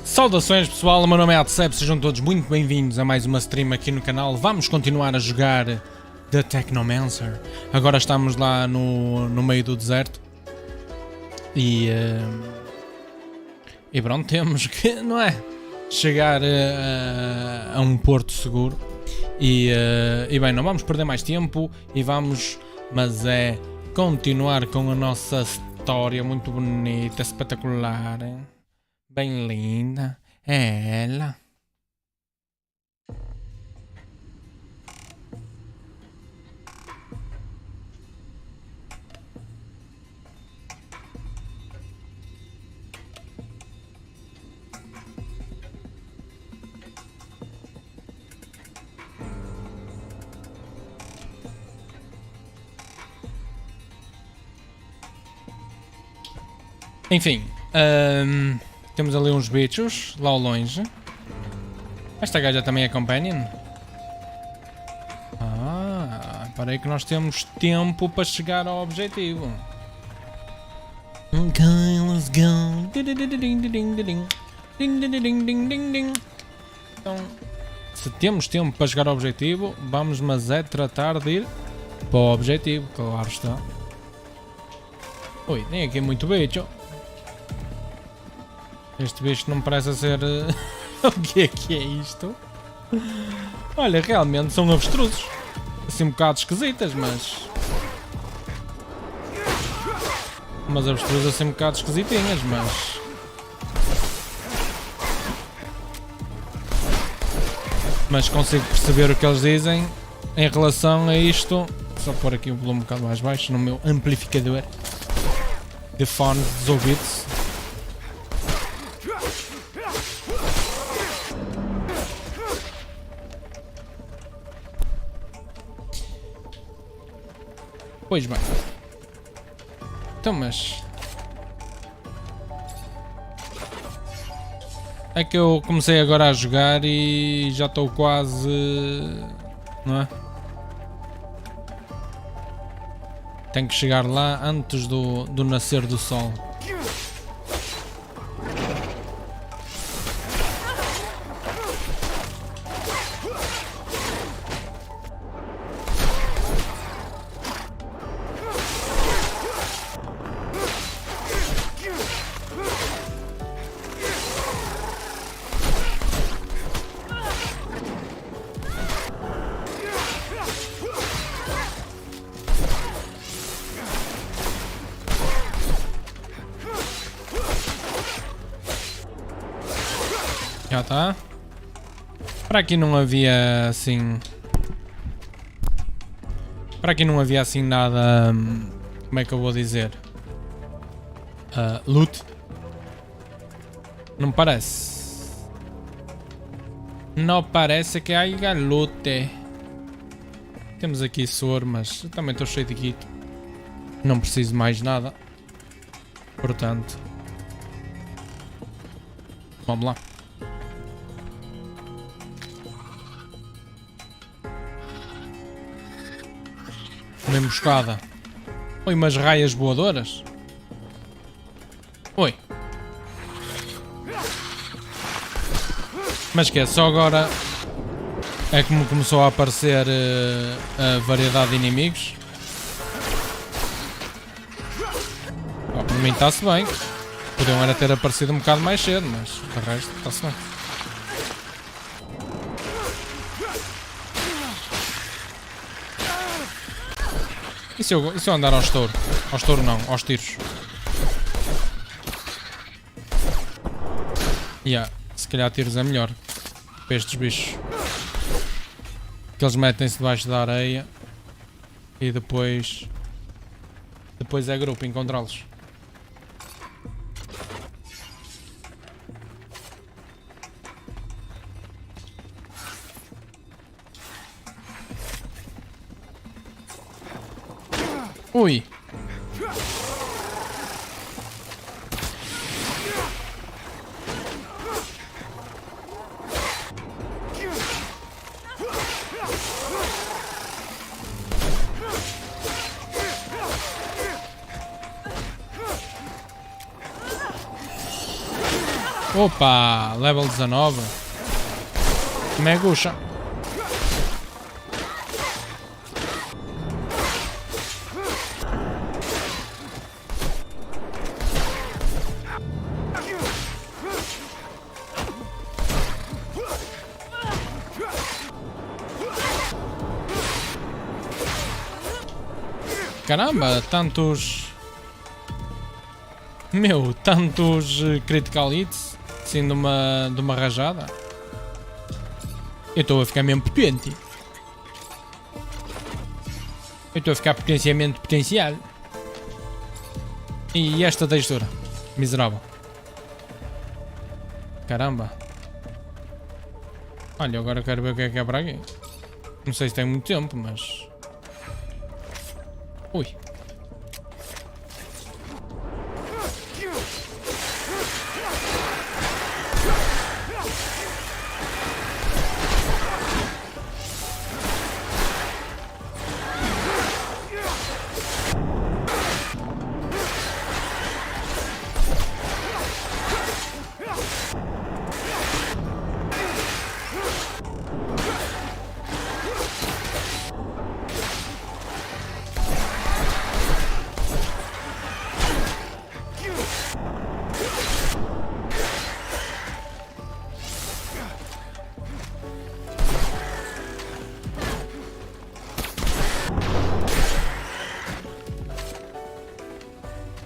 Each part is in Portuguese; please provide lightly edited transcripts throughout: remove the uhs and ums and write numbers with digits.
Saudações pessoal, o meu nome é Atecep, sejam todos muito bem-vindos a mais uma stream aqui no canal. Vamos continuar a jogar The Technomancer. Agora estamos lá no meio do deserto. E pronto, temos que, não é? Chegar a um porto seguro. E bem, não vamos perder mais tempo e vamos, mas é continuar com a nossa história muito bonita, espetacular. Bem linda, é ela. Enfim, temos ali uns bichos lá ao longe. Esta gaja também é companion? Parei que nós temos tempo para chegar ao objetivo. Ok, let's go. Então, se temos tempo para chegar ao objetivo, vamos, mas é tratar de ir para o objetivo, claro está. Ui, tem aqui muito bicho. Este bicho não me parece ser... O que é isto? Olha, realmente são avestruzes. Assim um bocado esquisitas, mas... Umas avestruzes assim um bocado esquisitinhas, mas... Mas consigo perceber o que eles dizem em relação a isto. Só pôr aqui o volume um bocado mais baixo no meu amplificador de fones dos ouvidos. Pois bem. Então, mas... É que eu comecei agora a jogar e já estou quase... Não é? Tenho que chegar lá antes do nascer do sol. Já está. Para aqui não havia assim... Para aqui não havia assim nada... Como é que eu vou dizer? Loot. Não parece. Não parece que haya loot. Temos aqui soro, mas eu também estou cheio de kit. Não preciso mais nada. Portanto... Vamos lá. Uma emboscada. Oi, umas raias voadoras. Oi. Mas que é só agora é que me começou a aparecer a variedade de inimigos. Oh, por mim está-se bem. Podiam era ter aparecido um bocado mais cedo, mas de resto está-se bem. E se eu andar ao estouro? Ao estouro não, aos tiros. Se calhar tiros é melhor para estes bichos. Que eles metem-se debaixo da areia e depois é grupo encontrá-los. Ui. Opa, level 19. Megucha. Caramba, tantos... Meu, tantos critical hits, assim de uma rajada. Eu estou a ficar mesmo potente. Eu estou a ficar potencialmente potencial. E esta textura, miserável. Caramba. Olha, agora quero ver o que é para aqui. Não sei se tem muito tempo, mas... Ui.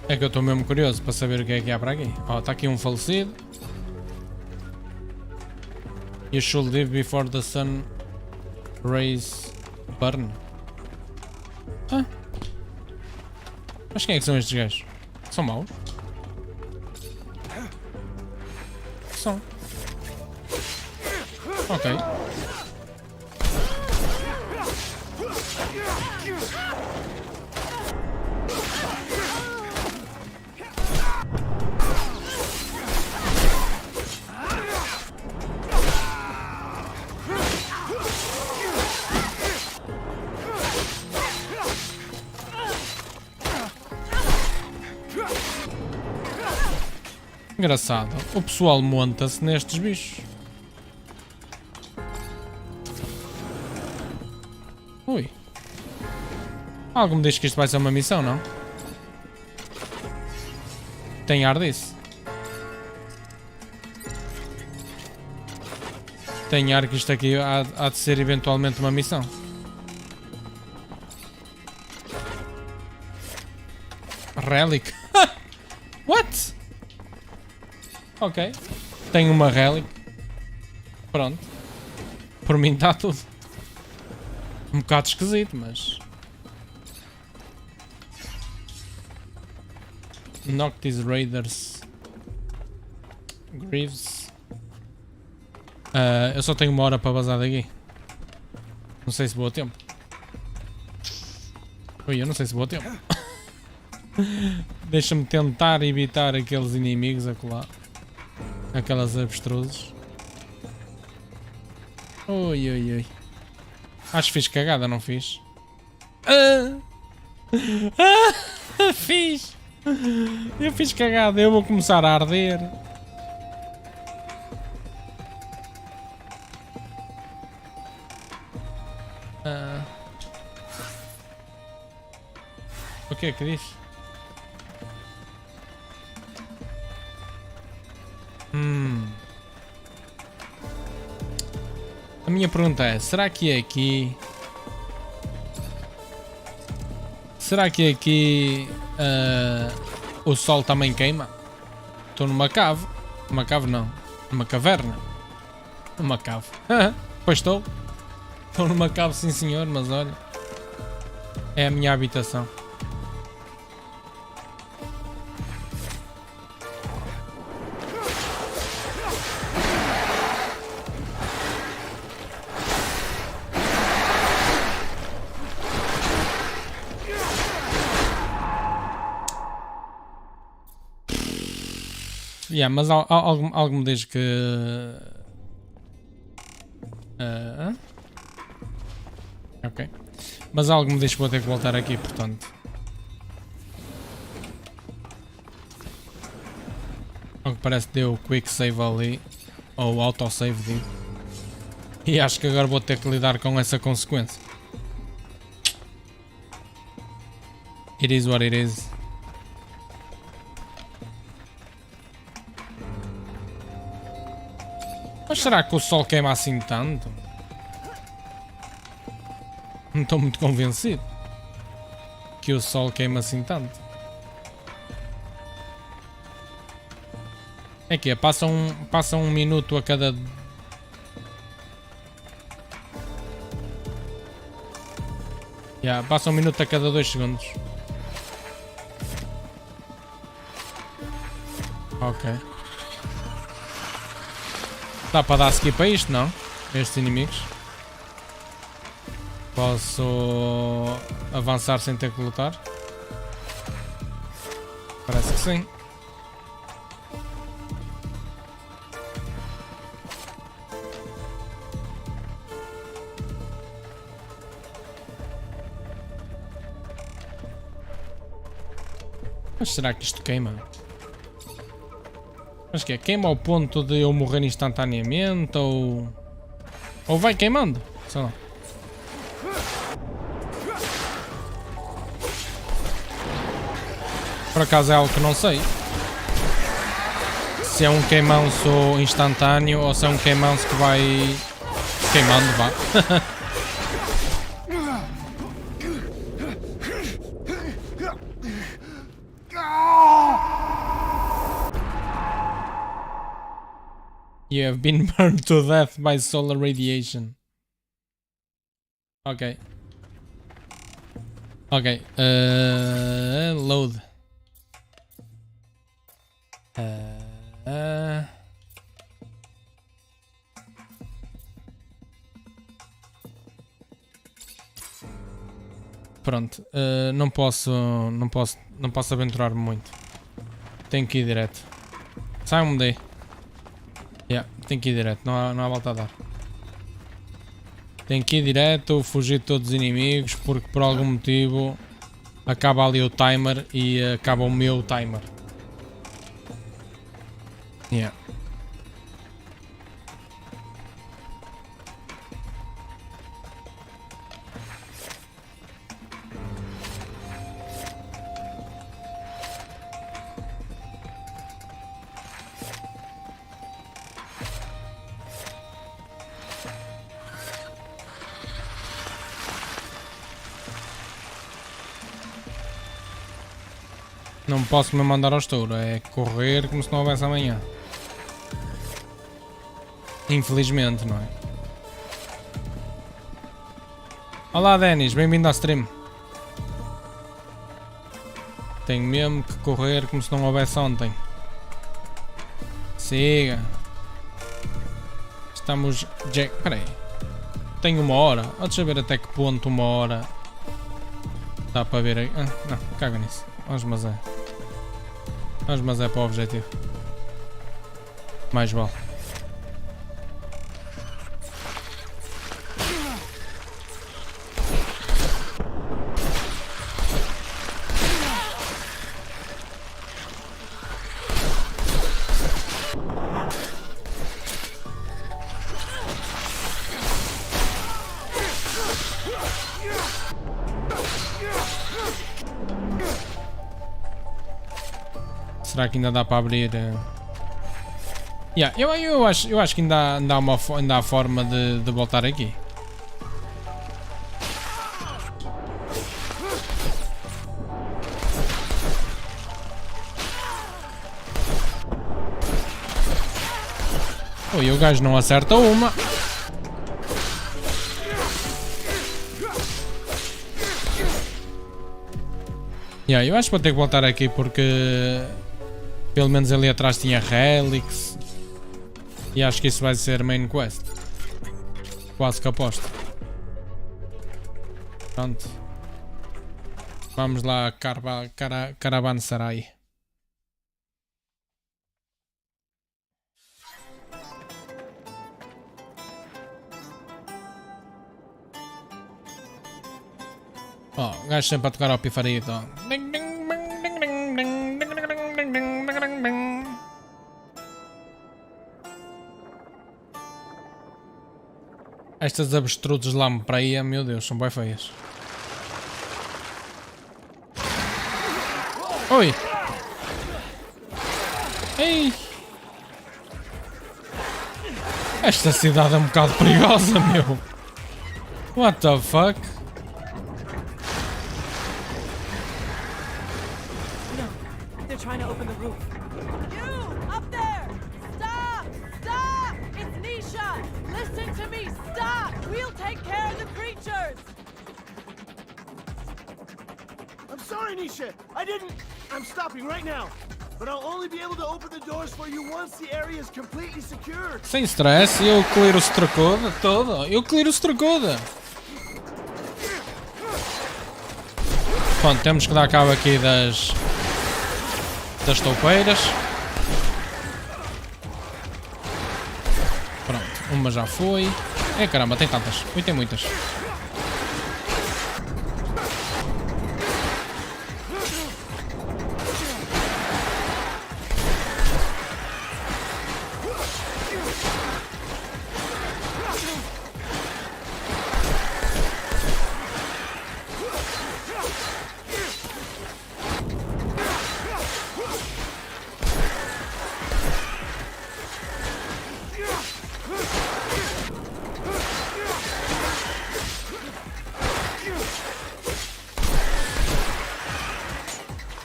É que eu estou mesmo curioso para saber o que há para aqui. Ó, está aqui um falecido. You should live before the sun rays burn. Ah. Mas quem é que são estes gajos? São maus? São. Ok. Engraçado, o pessoal monta-se nestes bichos. Ui. Algo me diz que isto vai ser uma missão, não? Tem ar disso. Tem ar que isto aqui há de ser eventualmente uma missão. Relic. What? Ok. Tenho uma relic. Pronto. Por mim está tudo. Um bocado esquisito, mas... Noctis Raiders. Greaves. Eu só tenho uma hora para vazar daqui. Não sei se vou a tempo. Ui, eu não sei se vou a tempo. Deixa-me tentar evitar aqueles inimigos a colar. Aquelas abstrusos. Ui, ui, ui. Acho que fiz cagada, não fiz? Fiz! Eu fiz cagada, eu vou começar a arder. O que é que diz? A minha pergunta é, será que aqui... Será que aqui o sol também queima? Estou numa cave. Uma cave não. Numa caverna. Numa cave. Pois estou. Estou numa cave, sim senhor, mas olha. É a minha habitação. Yeah, mas algo me diz que... Ok. Mas algo me diz que vou ter que voltar aqui, portanto. Ao que parece deu quick save ali. Ou autosave digo. E acho que agora vou ter que lidar com essa consequência. It is what it is. Mas será que o sol queima assim tanto? Não estou muito convencido que o sol queima assim tanto. É que passa um minuto a cada... passa um minuto a cada 2 segundos. Ok. Dá para dar skip a isto, não? Estes inimigos. Posso avançar sem ter que lutar? Parece que sim. Mas será que isto queima? Mas que é? Queima ao ponto de eu morrer instantaneamente ou vai queimando? Sei lá. Por acaso é algo que não sei. Se é um queimão-se instantâneo ou se é um queimão-se que vai queimando, vá. You have been burned to death by solar radiation. Ok. Ok. Load. Pronto. Não posso aventurar-me muito. Tenho que ir direto. Sai-me daí. Tenho que ir direto, não há volta a dar. Tenho que ir direto, fugir de todos os inimigos, porque por algum motivo acaba ali o timer e acaba o meu timer. Não posso me mandar ao estouro, é correr como se não houvesse amanhã. Infelizmente, não é? Olá Denis, bem-vindo à stream. Tenho mesmo que correr como se não houvesse ontem. Siga. Estamos... Peraí. Tenho 1 hora. Deixa eu ver até que ponto 1 hora. Dá para ver aí. Não, caga nisso. Vamos mas é para o objetivo. Mais vale. Será que ainda dá para abrir? Eu acho que ainda há forma de voltar aqui. Ui, o gajo não acerta uma. Eu acho que vou ter que voltar aqui porque pelo menos ali atrás tinha Helix. E acho que isso vai ser main quest. Quase que aposto. Pronto. Vamos lá, Caravanserai. Ó, o gajo sempre a tocar ao pifarito. Estas avestruzes lá para aí, meu Deus, são bem feias. Oi! Ei! Esta cidade é um bocado perigosa, meu! What the fuck? No, they're trying to open the roof. You up there! Stop! Stop! It's Nisha! Listen to me! Stop! We'll take care of the creatures! I'm sorry, Nisha. I didn't. I'm stopping right now. But I'll only be able to open the doors for you once the area is completely secured. Sem stress, eu clearo o estracoda todo. Eu clearo o estracoda. Pronto, temos que dar cabo aqui das toupeiras. Pronto, uma já foi. Caramba, tem tantas. Ui, tem muitas.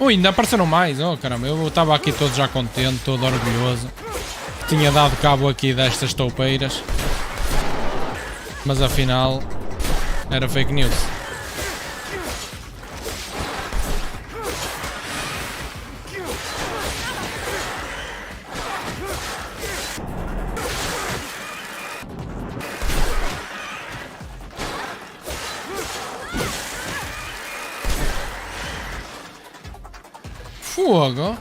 Ui, ainda apareceram mais, oh caramba, eu estava aqui todo já contente, todo orgulhoso. Tinha dado cabo aqui destas toupeiras. Mas afinal, era fake news. Fogo!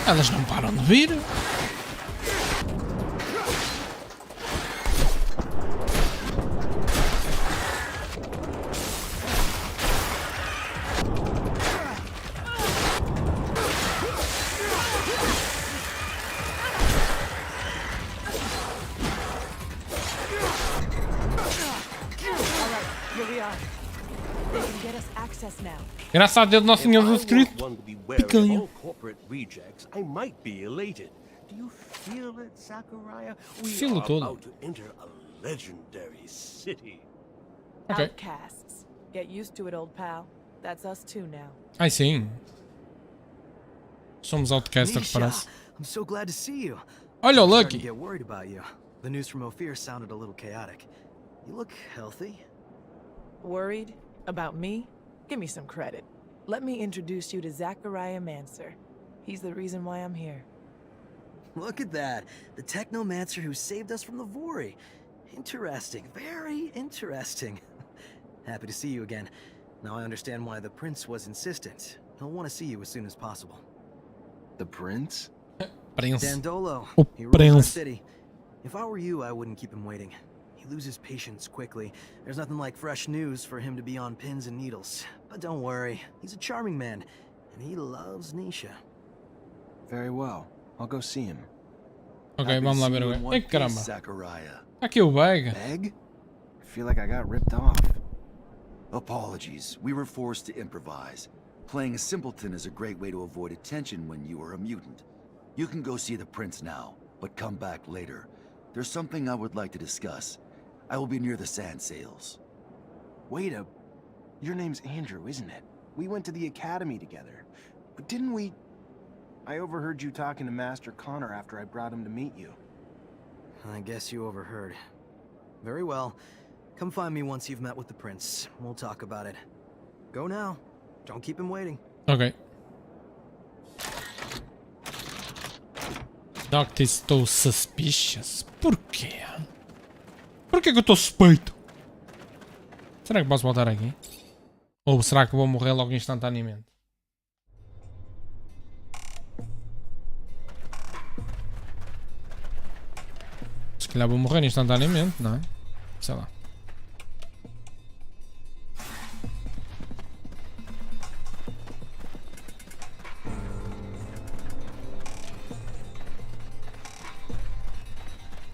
Elas não param de vir. Graças a Deus, Nosso Senhor Jesus Cristo. Picanha. I might be elated. Do you feel it, Zachariah? We Filo are todo. about to enter a legendary city. Ok. Outcasts. Get used to it, old pal. That's us too now. Ai sim. Somos outcaster, parece. I'm so glad to see you. Olha o I'm starting to Lucky. get worried about you. The news from Ophir sounded a little chaotic. You look healthy. Worried? About me? Give me some credit. Let me introduce you to Zachariah Mancer. He's the reason why I'm here. Look at that. The Technomancer who saved us from the Vori. Interesting. Very interesting. Happy to see you again. Now I understand why the Prince was insistent. He'll want to see you as soon as possible. The Prince? Prince. Dandolo. O He rules our Prince. city. If I were you, I wouldn't keep him waiting. He loses patience quickly. There's nothing like fresh news for him to be on pins and needles. But don't worry, he's a charming man, and he loves Nisha. Very well. I'll go see him. Ok, Happy to vamos lá see ver you o in gajo. one Ai piece, caramba. Zachariah. Aqui o bag. Meg? I feel like I got ripped off. Apologies. We were forced to improvise. Playing a simpleton is a great way to avoid attention when you are a mutant. You can go see the Prince now, but come back later. There's something I would like to discuss. I will be near the sand sails. Wait a... Your name's Andrew, isn't it? We went to the academy together. But didn't we... I overheard you talking to Master Connor after I brought him to meet you. I guess you overheard. Very well. Come find me once you've met with the Prince. We'll talk about it. Go now. Don't keep him waiting. Ok. Doctor, estou suspicious. Porquê? Porquê que eu estou suspeito? Será que posso voltar aqui? Ou será que vou morrer logo instantaneamente? Se calhar vou morrer instantaneamente, não é? Sei lá.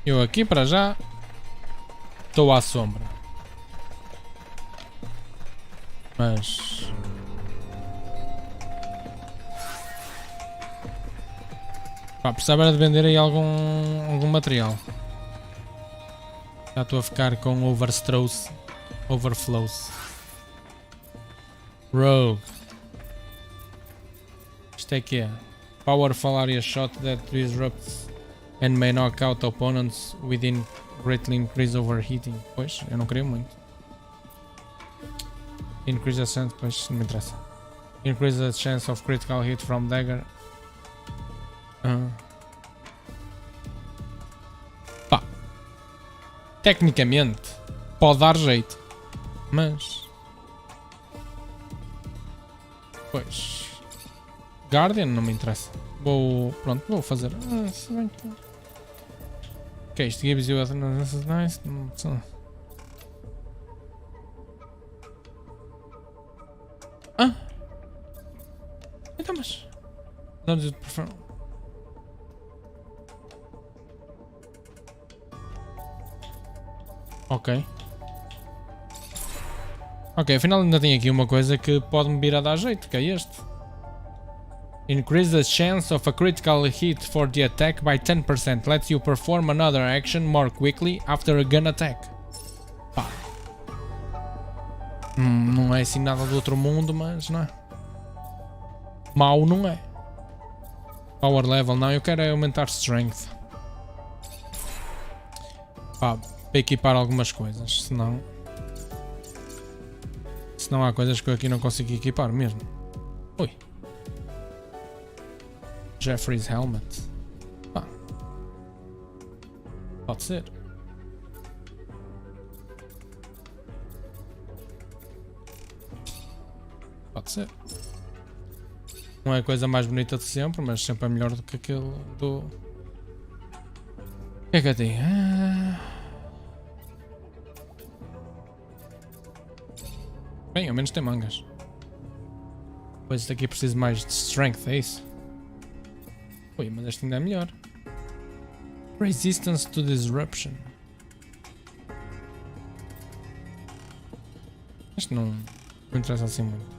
Eu aqui para já Estou à sombra. Mas... pá, precisava de vender aí algum material. Já estou a ficar com overflows. Rogue. Isto é que é? Powerful area shot that disrupts and may knock out opponents within greatly increase overheating. Pois, eu não queria muito. Increase the chance, pois não me interessa. Increase the chance of critical hit from dagger. Pá. Tecnicamente pode dar jeito, mas pois Guardian não me interessa. Pronto, vou fazer. Se bem que... ok, isto gives you a nice. Então, mas don't you prefer... ok. Ok, afinal ainda tem aqui uma coisa que pode-me vir a dar jeito, que é este. Increase the chance of a critical hit for the attack by 10%. Lets you perform another action more quickly after a gun attack. Pá. Não é assim nada do outro mundo, mas não é. Mau não é. Power level, não, eu quero é aumentar strength. Pá, para equipar algumas coisas, senão há coisas que eu aqui não consigo equipar mesmo. Ui. Jeffrey's helmet. Pá. Pode ser. Pode ser. Não é a coisa mais bonita de sempre, mas sempre é melhor do que aquele do... o que é que eu tenho? Bem, ao menos tem mangas. Pois este aqui precisa mais de strength, é isso? Ui, mas este ainda é melhor. Resistance to disruption. Este não interessa assim muito.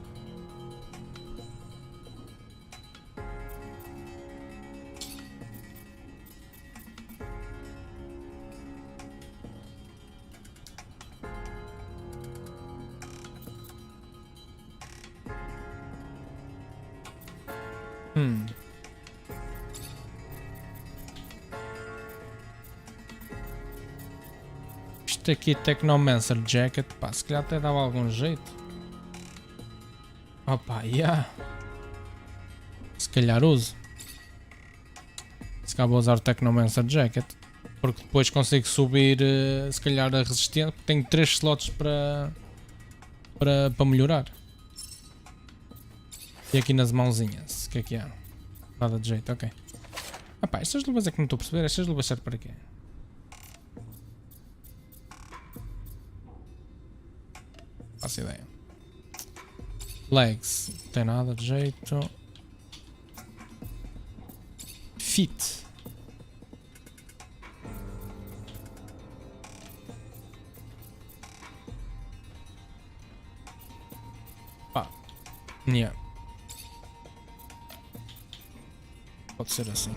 Isto aqui, Technomancer Jacket, pá, se calhar até dava algum jeito. Opa, yeah. Se calhar uso. Se calhar vou usar o Technomancer Jacket. Porque depois consigo subir, se calhar, a resistência. Tenho 3 slots para melhorar. E aqui nas mãozinhas, o que é que há? Nada de jeito, ok. Ah pá, estas luvas é que não estou a perceber, estas luvas servem para quê? Faço ideia. Legs, não tem nada de jeito. Feet. Pá, yeah. Pode ser assim.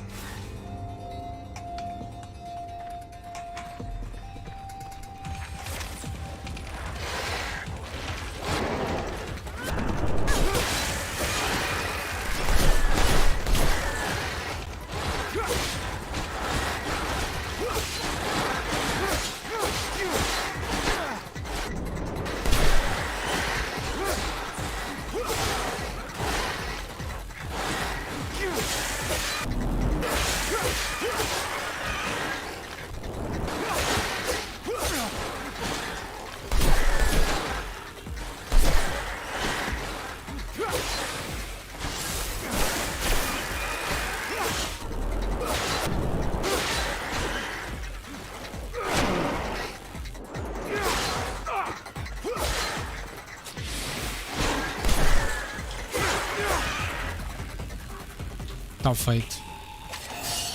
Está feito.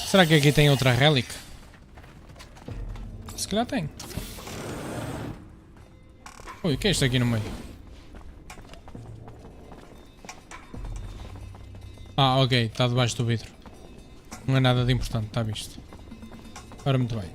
Será que aqui tem outra relic? Se calhar tem. Ui, o que é isto aqui no meio? Ah, ok, está debaixo do vidro. Não é nada de importante, está visto. Ora, muito bem.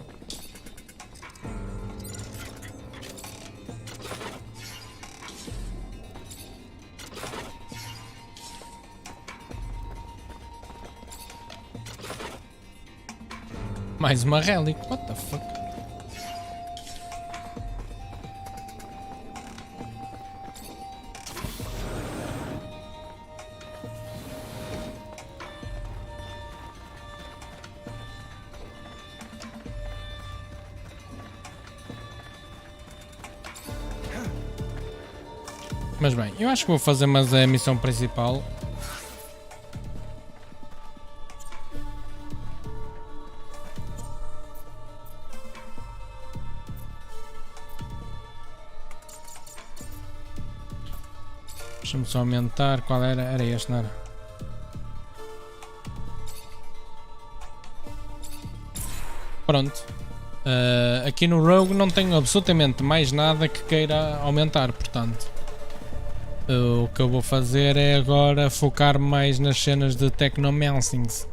Mais uma relic, what the fuck? Mas bem, eu acho que vou fazer mais a missão principal. Deixa-me só aumentar. Qual era? Era este, não era? Pronto. Aqui no Rogue não tenho absolutamente mais nada que queira aumentar, portanto. O que eu vou fazer é agora focar mais nas cenas de Technomancer.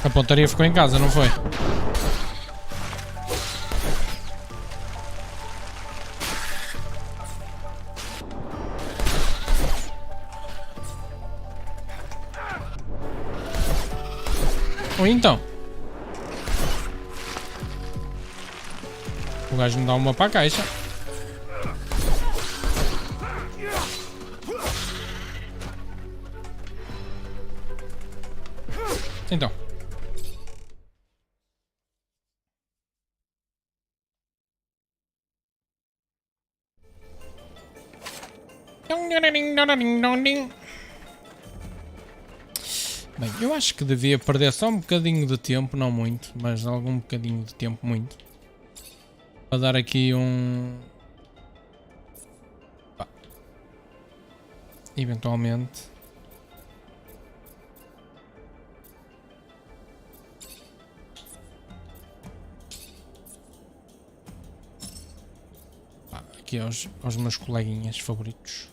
A pontaria ficou em casa, não foi? Ou então? O gajo me dá uma para a caixa. Então. Bem, eu acho que devia perder só um bocadinho de tempo, não muito, mas algum bocadinho de tempo, muito. Para dar aqui um... eventualmente. Aqui aos meus coleguinhas favoritos.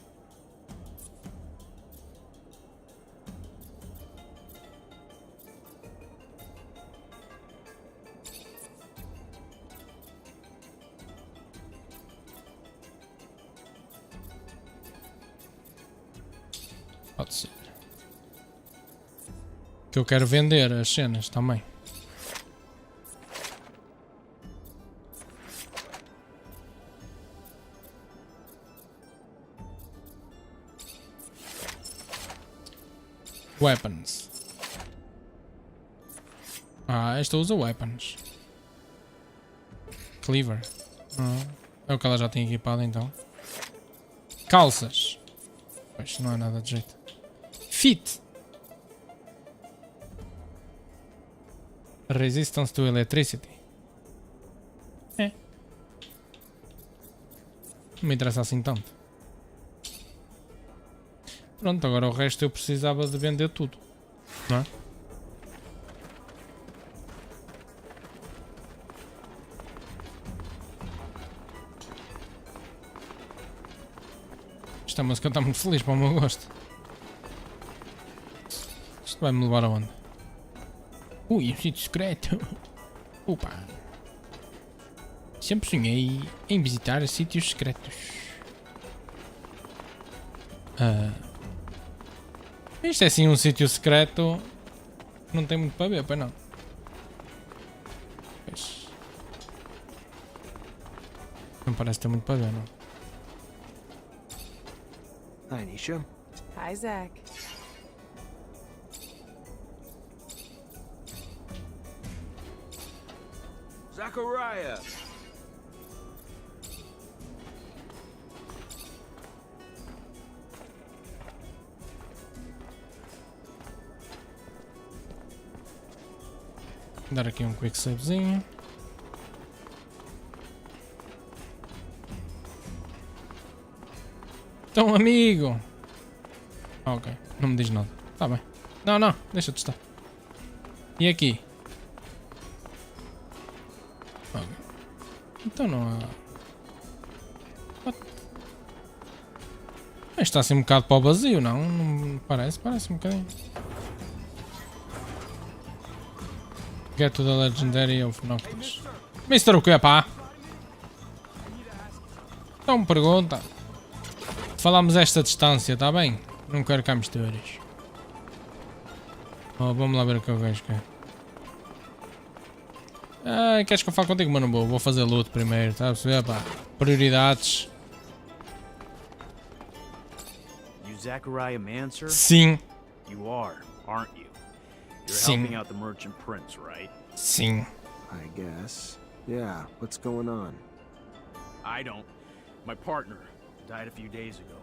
Pode ser. Que eu quero vender as cenas também. Weapons. Ah, esta usa weapons. Cleaver. É o que ela já tem equipado então. Calças. Pois não é nada de jeito. Fit. Resistance to electricity. É. Não me interessa assim tanto. Pronto, agora o resto eu precisava de vender tudo, não é? Esta música está muito feliz para o meu gosto. Isto vai-me levar aonde? Ui, um sítio secreto. Opa. Sempre sonhei em visitar sítios secretos. Isto é assim um sítio secreto. Não tem muito para ver, pois não? Pois. Não parece ter muito para ver, não? Hi, Nisha. Hi, Zach. Zachariah! Dar aqui um quick savezinho. Então, amigo. Ok, não me diz nada. Tá bem. Não, não, deixa de estar. E aqui? Ok. Então não há... What? Isto está assim um bocado para o vazio, não? Não parece? Parece um bocadinho. Get to the Legendary of Noctis. Mister o que, pá? Então pergunta. Falamos esta distância, tá bem? Não quero cá misturas. Oh, vamos lá ver o que o gajo quer. Ah, queres que eu fale contigo? Mas não vou. Vou fazer loot primeiro, tá a perceber, pá? Prioridades. You Zachariah Mancer? Sim. You are, aren't you? You're Sim. helping out the merchant prince, right? Sim. I guess. Yeah, what's going on? I don't. My partner died a few days ago.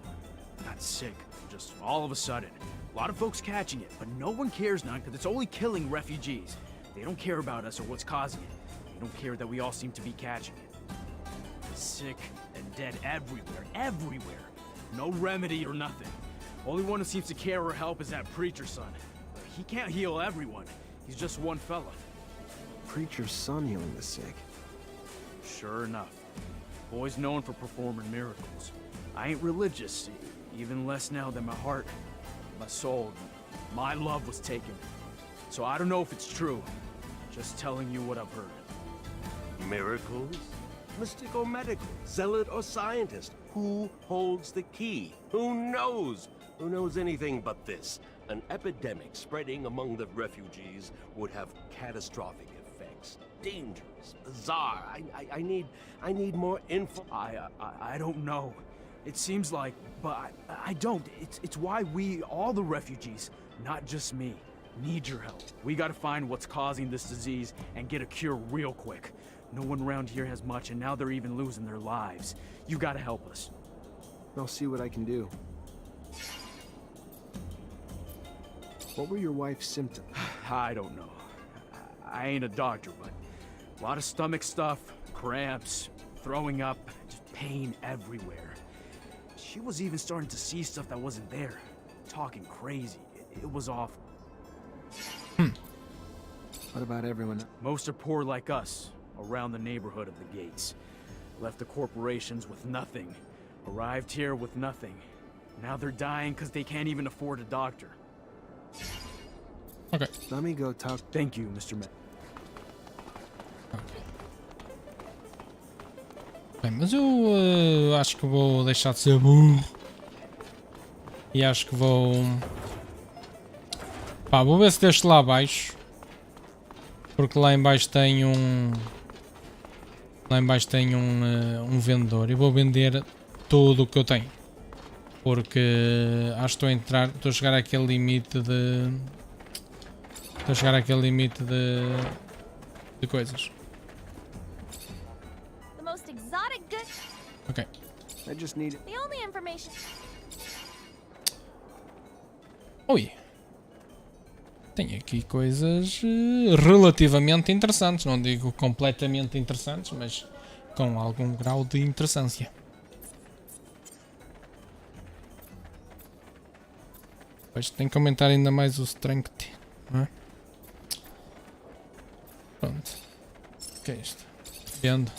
Got sick, just all of a sudden. A lot of folks catching it, but no one cares now because it's only killing refugees. They don't care about us or what's causing it. They don't care that we all seem to be catching it. Sick and dead everywhere, everywhere. No remedy or nothing. Only one who seems to care or help is that preacher son. But he can't heal everyone. He's just one fella. Preacher's son healing the sick. Sure enough. Boy's known for performing miracles. I ain't religious, even less now than my heart, my soul, my love was taken. So I don't know if it's true. Just telling you what I've heard. Miracles? Mystic or medical? Zealot or scientist? Who holds the key? Who knows? Who knows anything but this? An epidemic spreading among the refugees would have catastrophic effects. Dangerous, bizarre. I need more info. I don't know. It seems like, but I don't. It's why we, all the refugees, not just me, need your help. We gotta find what's causing this disease and get a cure real quick. No one around here has much, and now they're even losing their lives. You gotta help us. I'll see what I can do. What were your wife's symptoms? I don't know. I ain't a doctor, but a lot of stomach stuff, cramps, throwing up, just pain everywhere. She was even starting to see stuff that wasn't there. Talking crazy. It was awful. What about everyone? Most are poor like us, around the neighborhood of the gates. Left the corporations with nothing. Arrived here with nothing. Now they're dying because they can't even afford a doctor. Ok. Let me go talk. Thank you, Mr. Met. Bem, mas eu acho que vou deixar de ser burro. E acho que vou... Pá, vou ver se deixo lá abaixo. Porque lá em baixo tem um... Lá em baixo tem um vendedor. E vou vender tudo o que eu tenho. Porque acho que estou a entrar... Estou a chegar àquele limite de... Estou a chegar àquele limite de coisas. The most exotic good. Ok. I just need it. The only information. Ui. Tem aqui coisas relativamente interessantes. Não digo completamente interessantes, mas com algum grau de interessância. Depois tem que aumentar ainda mais o strength, não é? Pronto. O que é isto? Vendo.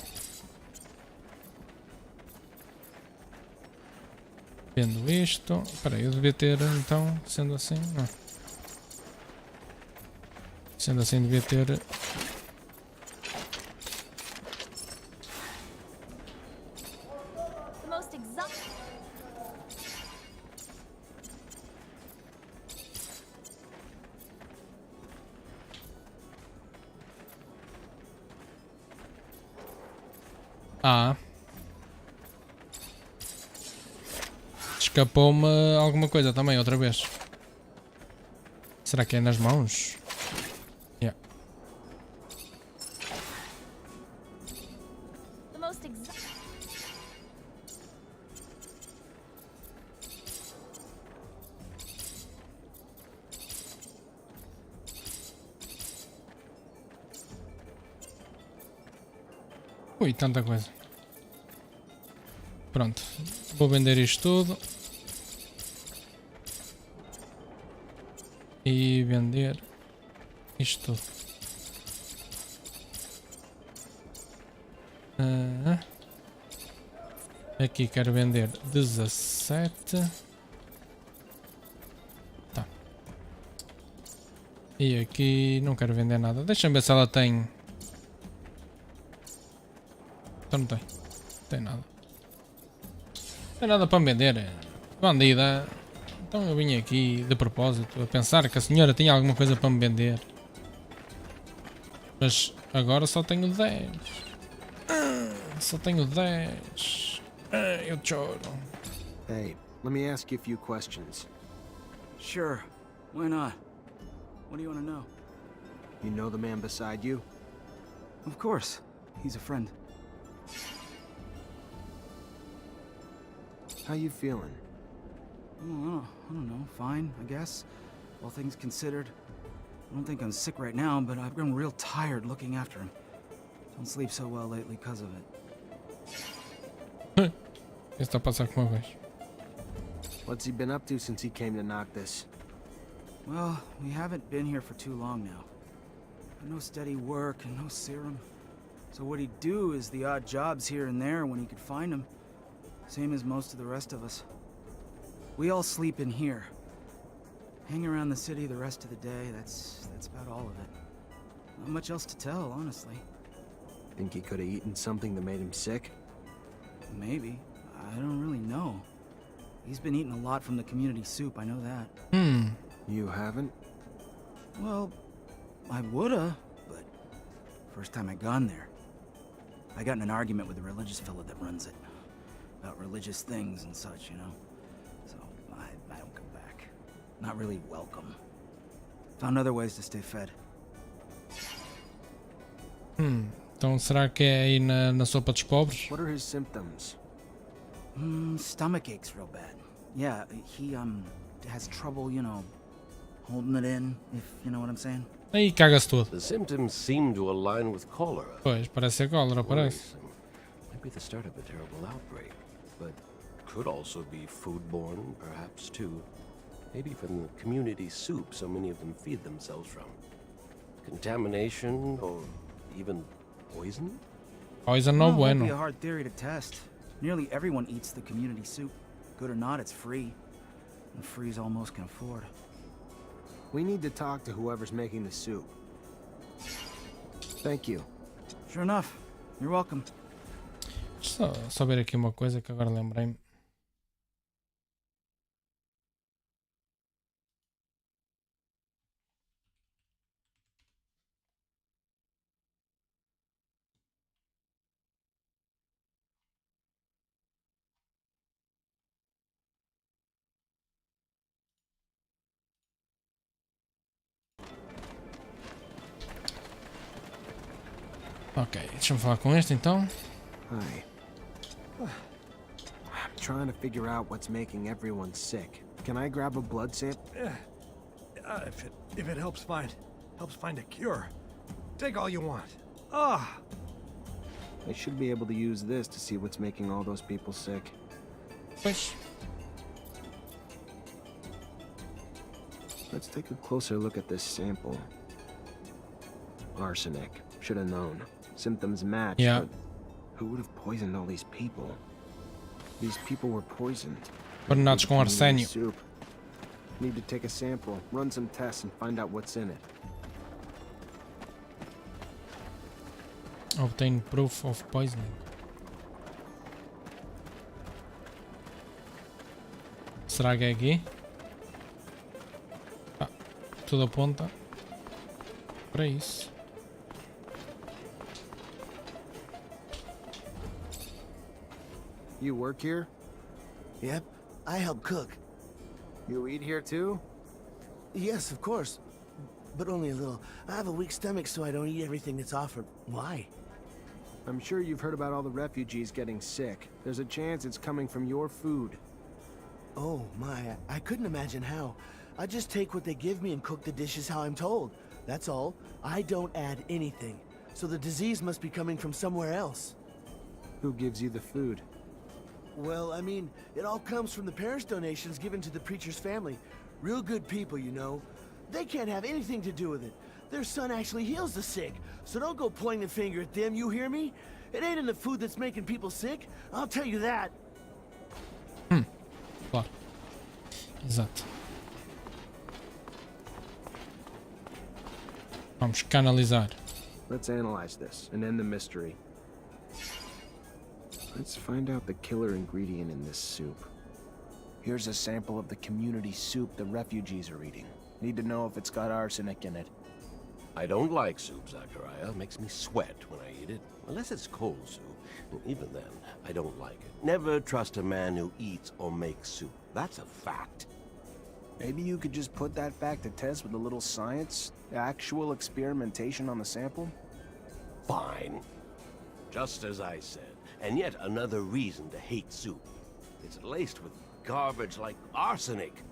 Vendo isto. Espera aí, eu devia ter então, sendo assim, não. Sendo assim devia ter... The most exotic. Ah. Escapou-me alguma coisa também, outra vez. Será que é nas mãos? Yeah. The most exotic. Ui, tanta coisa. Pronto, vou vender isto tudo. E vender isto tudo. Aqui quero vender 17. Tá. E aqui não quero vender nada. Deixa-me ver se ela tem. Então não tem. Não tem nada. Não tem nada para vender. Bandida. Então eu vim aqui de propósito a pensar que a senhora tinha alguma coisa para me vender. Mas agora só tenho 10. Só tenho 10. Eu choro. Hey, let me ask you a few questions. Sure. Why not? What do you want to know? You know the man beside you? Of course. He's a friend. How you feeling? Oh, I don't know. Fine, I guess. All things considered. I don't think I'm sick right now, but I've grown real tired looking after him. Don't sleep so well lately because of it. Está a passar com uma vez. What's he been up to since he came to knock this? Well, we haven't been here for too long now. No steady work and no serum. So what he'd do is the odd jobs here and there when he could find them. Same as most of the rest of us. We all sleep in here. Hang around the city the rest of the day, that's about all of it. Not much else to tell, honestly. Think he could have eaten something that made him sick? Maybe. I don't really know. He's been eating a lot from the community soup, I know that. You haven't? Well, I woulda, but first time I gone there, I got in an argument with the religious fellow that runs it. About religious things and such, you know. So, I don't come back. Not really welcome. Found other ways to stay fed. Então será que é aí na sopa dos pobres? What are his symptoms? Stomach aches real bad. Yeah, he, has trouble, you know, holding it in, if you know what I'm saying. Aí caga-se tudo. The symptoms seem to align with cholera. Pois, parece ser cólera, parece. Worrisome. Might be the start of a terrible outbreak, but could also be foodborne, perhaps too. Maybe from the community soup so many of them feed themselves from. Contamination or even poison? Poison no Well, it won't be bueno. a hard theory to test. Nearly everyone eats the community soup. Good or not, it's free. And free is all most can afford. We need to talk to whoever's making the soup. Thank you. Sure enough. You're welcome. Só ver aqui uma coisa que agora lembrei-me. Ok, deixa-me falar com este então. Hi. I'm trying to figure out what's making everyone sick. Can I grab a blood sample? If it helps find a cure, take all you want. Ah, I should be able to use this to see what's making all those people sick. Pois. Let's take a closer look at this sample. Arsenic. Should have known. Symptoms match, Yeah. but who would have poisoned all these people? These people were poisoned. Ordenados com arsênio. Soup. Need to take a sample, run some tests, and find out what's in it. Obtain proof of poisoning. Será que é aqui? Ah, tudo aponta para isso. You work here? yep. I help cook. You eat here too? Yes, of course, but only a little. I have a weak stomach, so I don't eat everything that's offered. Why? I'm sure you've heard about all the refugees getting sick. There's a chance it's coming from your food. Oh my, I couldn't imagine how. I just take what they give me and cook the dishes how I'm told. That's all. I don't add anything. So the disease must be coming from somewhere else. Who gives you the food? Well, I mean, it all comes from the parish donations given to the preacher's family. Real good people, you know. They can't have anything to do with it. Their son actually heals the sick, so don't go pointing the finger at them, you hear me? It ain't in the food that's making people sick, I'll tell you that. Claro. Exato. Vamos canalizar. Let's analyze this and end the mystery. Let's find out the killer ingredient in this soup. Here's a sample of the community soup the refugees are eating. Need to know if it's got arsenic in it. I don't like soup, Zachariah. It makes me sweat when I eat it. Unless it's cold soup. And even then, I don't like it. Never trust a man who eats or makes soup. That's a fact. Maybe you could just put that fact to test with a little science? Actual experimentation on the sample? Fine. Just as I said. And yet another reason to hate soup. It's laced with garbage like arsenic.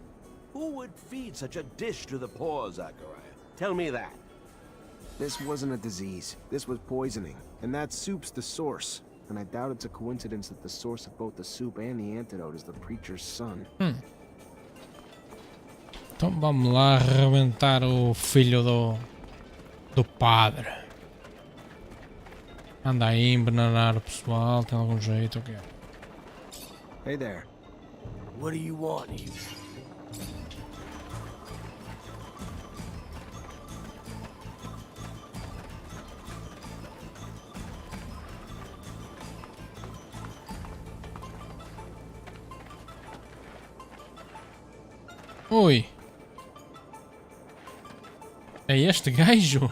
Who would feed such a dish to the poor, Zachariah? Tell me that. This wasn't a disease. This was poisoning. And that soup's the source. And I doubt it's a coincidence that the source of both the soup and the antidote is the preacher's son. Então vamos lá arrebentar o filho do padre. Anda aí, envenenar o pessoal, tem algum jeito, ok? Hey there. What do you want, you? Oi. É este gajo?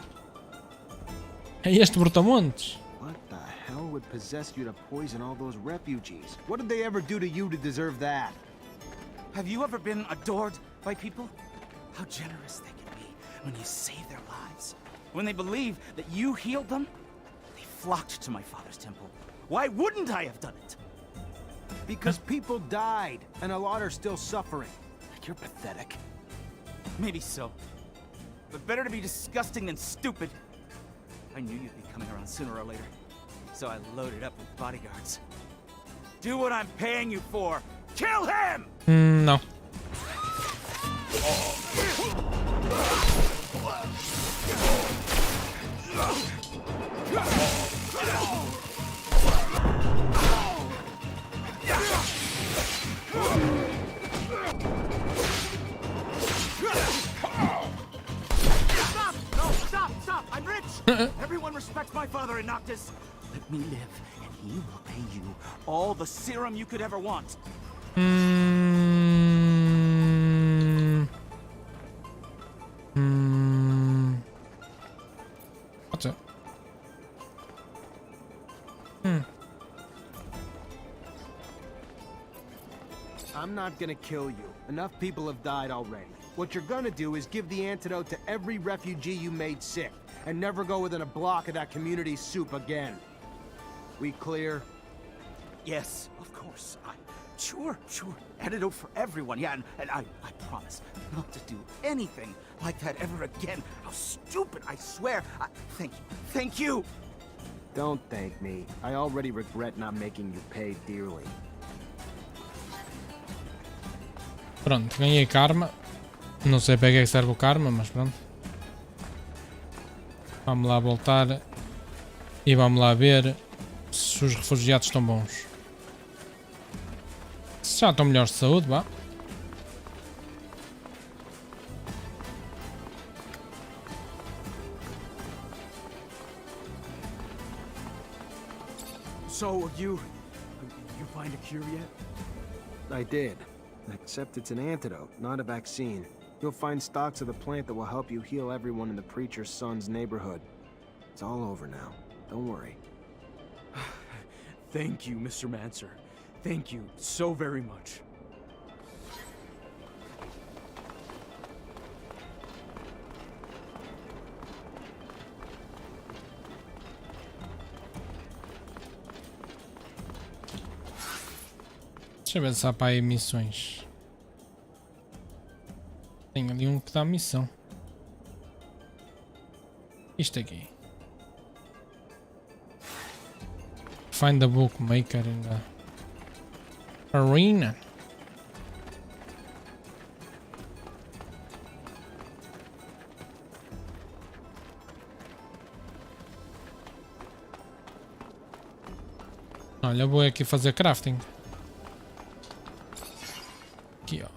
É este brutamontes? What the hell would possess you to poison all those refugees? What did they ever do to you to deserve that? Have you ever been adored by people? How generous they can be when you save their lives. When they believe that you healed them, they flocked to my father's temple. Why wouldn't I have done it? Because people died, and a lot are still suffering. You're pathetic. Maybe so. But better to be disgusting than stupid. I knew you'd be coming around sooner or later. So I loaded up with bodyguards. Do what I'm paying you for. Kill him! No. Stop! I'm rich! Everyone respects my father in Noctis. Let me live, and he will pay you all the serum you could ever want. What's up? I'm not gonna kill you. Enough people have died already. What you're gonna do is give the antidote to every refugee you made sick, and never go within a block of that community soup again. We clear? Yes, of course. Sure. Antidote for everyone, yeah, and I promise not to do anything like that ever again. How stupid, I swear. Thank you. Don't thank me. I already regret not making you pay dearly. Pronto, ganhei karma. Não sei para que é que serve o karma, mas pronto. Vamos lá voltar. E vamos lá ver se os refugiados estão bons. Se já estão melhores de saúde, vá. So, you find a cure yet? I did. Except it's an antidote, not a vaccine. You'll find stocks of the plant that will help you heal everyone in the preacher's son's neighborhood. It's all over now. Don't worry. Thank you, Mr. Mancer. Thank you so very much. Deixa eu ver se há para aí missões. Tem ali um que dá missão. Isto aqui. Find the bookmaker in the arena. Olha, vou aqui fazer crafting. Aqui, ó.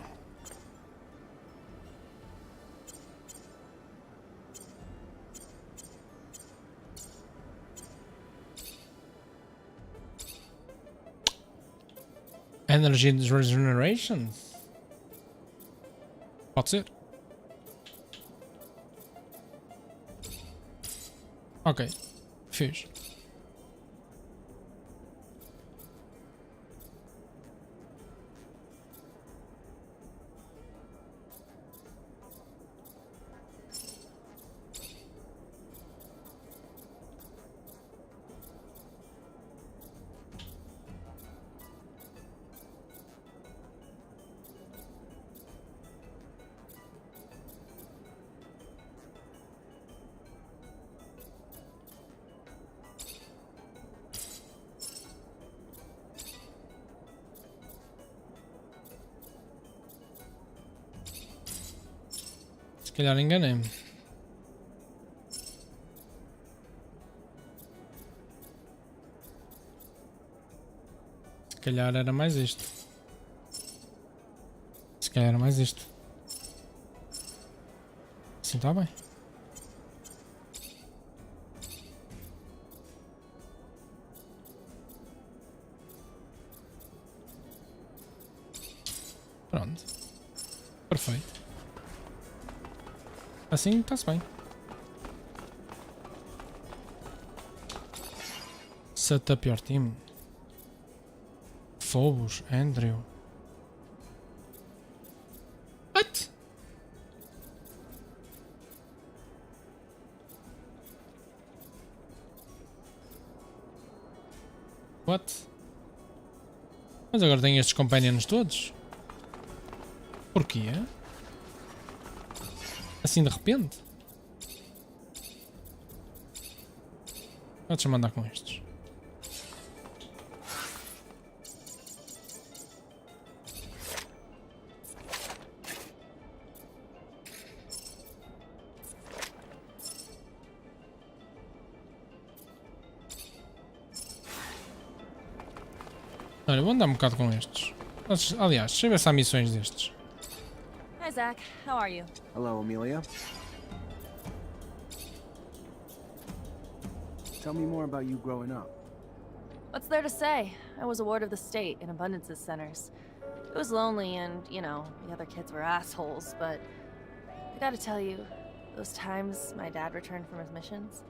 Energy regeneration? Pode ser. Ok, fiz. Se calhar enganei-me. Se calhar era mais isto. Se calhar era mais isto. Assim está bem. Pronto. Perfeito. Assim está-se bem. Set up your team. Phobos, Andrew. What? What? Mas agora tenho estes companions todos. Porquê? Assim de repente? Deixa-me andar com estes. Olha, vou andar um bocado com estes. Aliás, deixa eu ver se há missões destes. Hi, Zach. How are you? Hello, Amelia. Tell me more about you growing up. What's there to say? I was a ward of the state in Abundance's centers. It was lonely and, you know, the other kids were assholes, but I gotta tell you, those times my dad returned from his missions,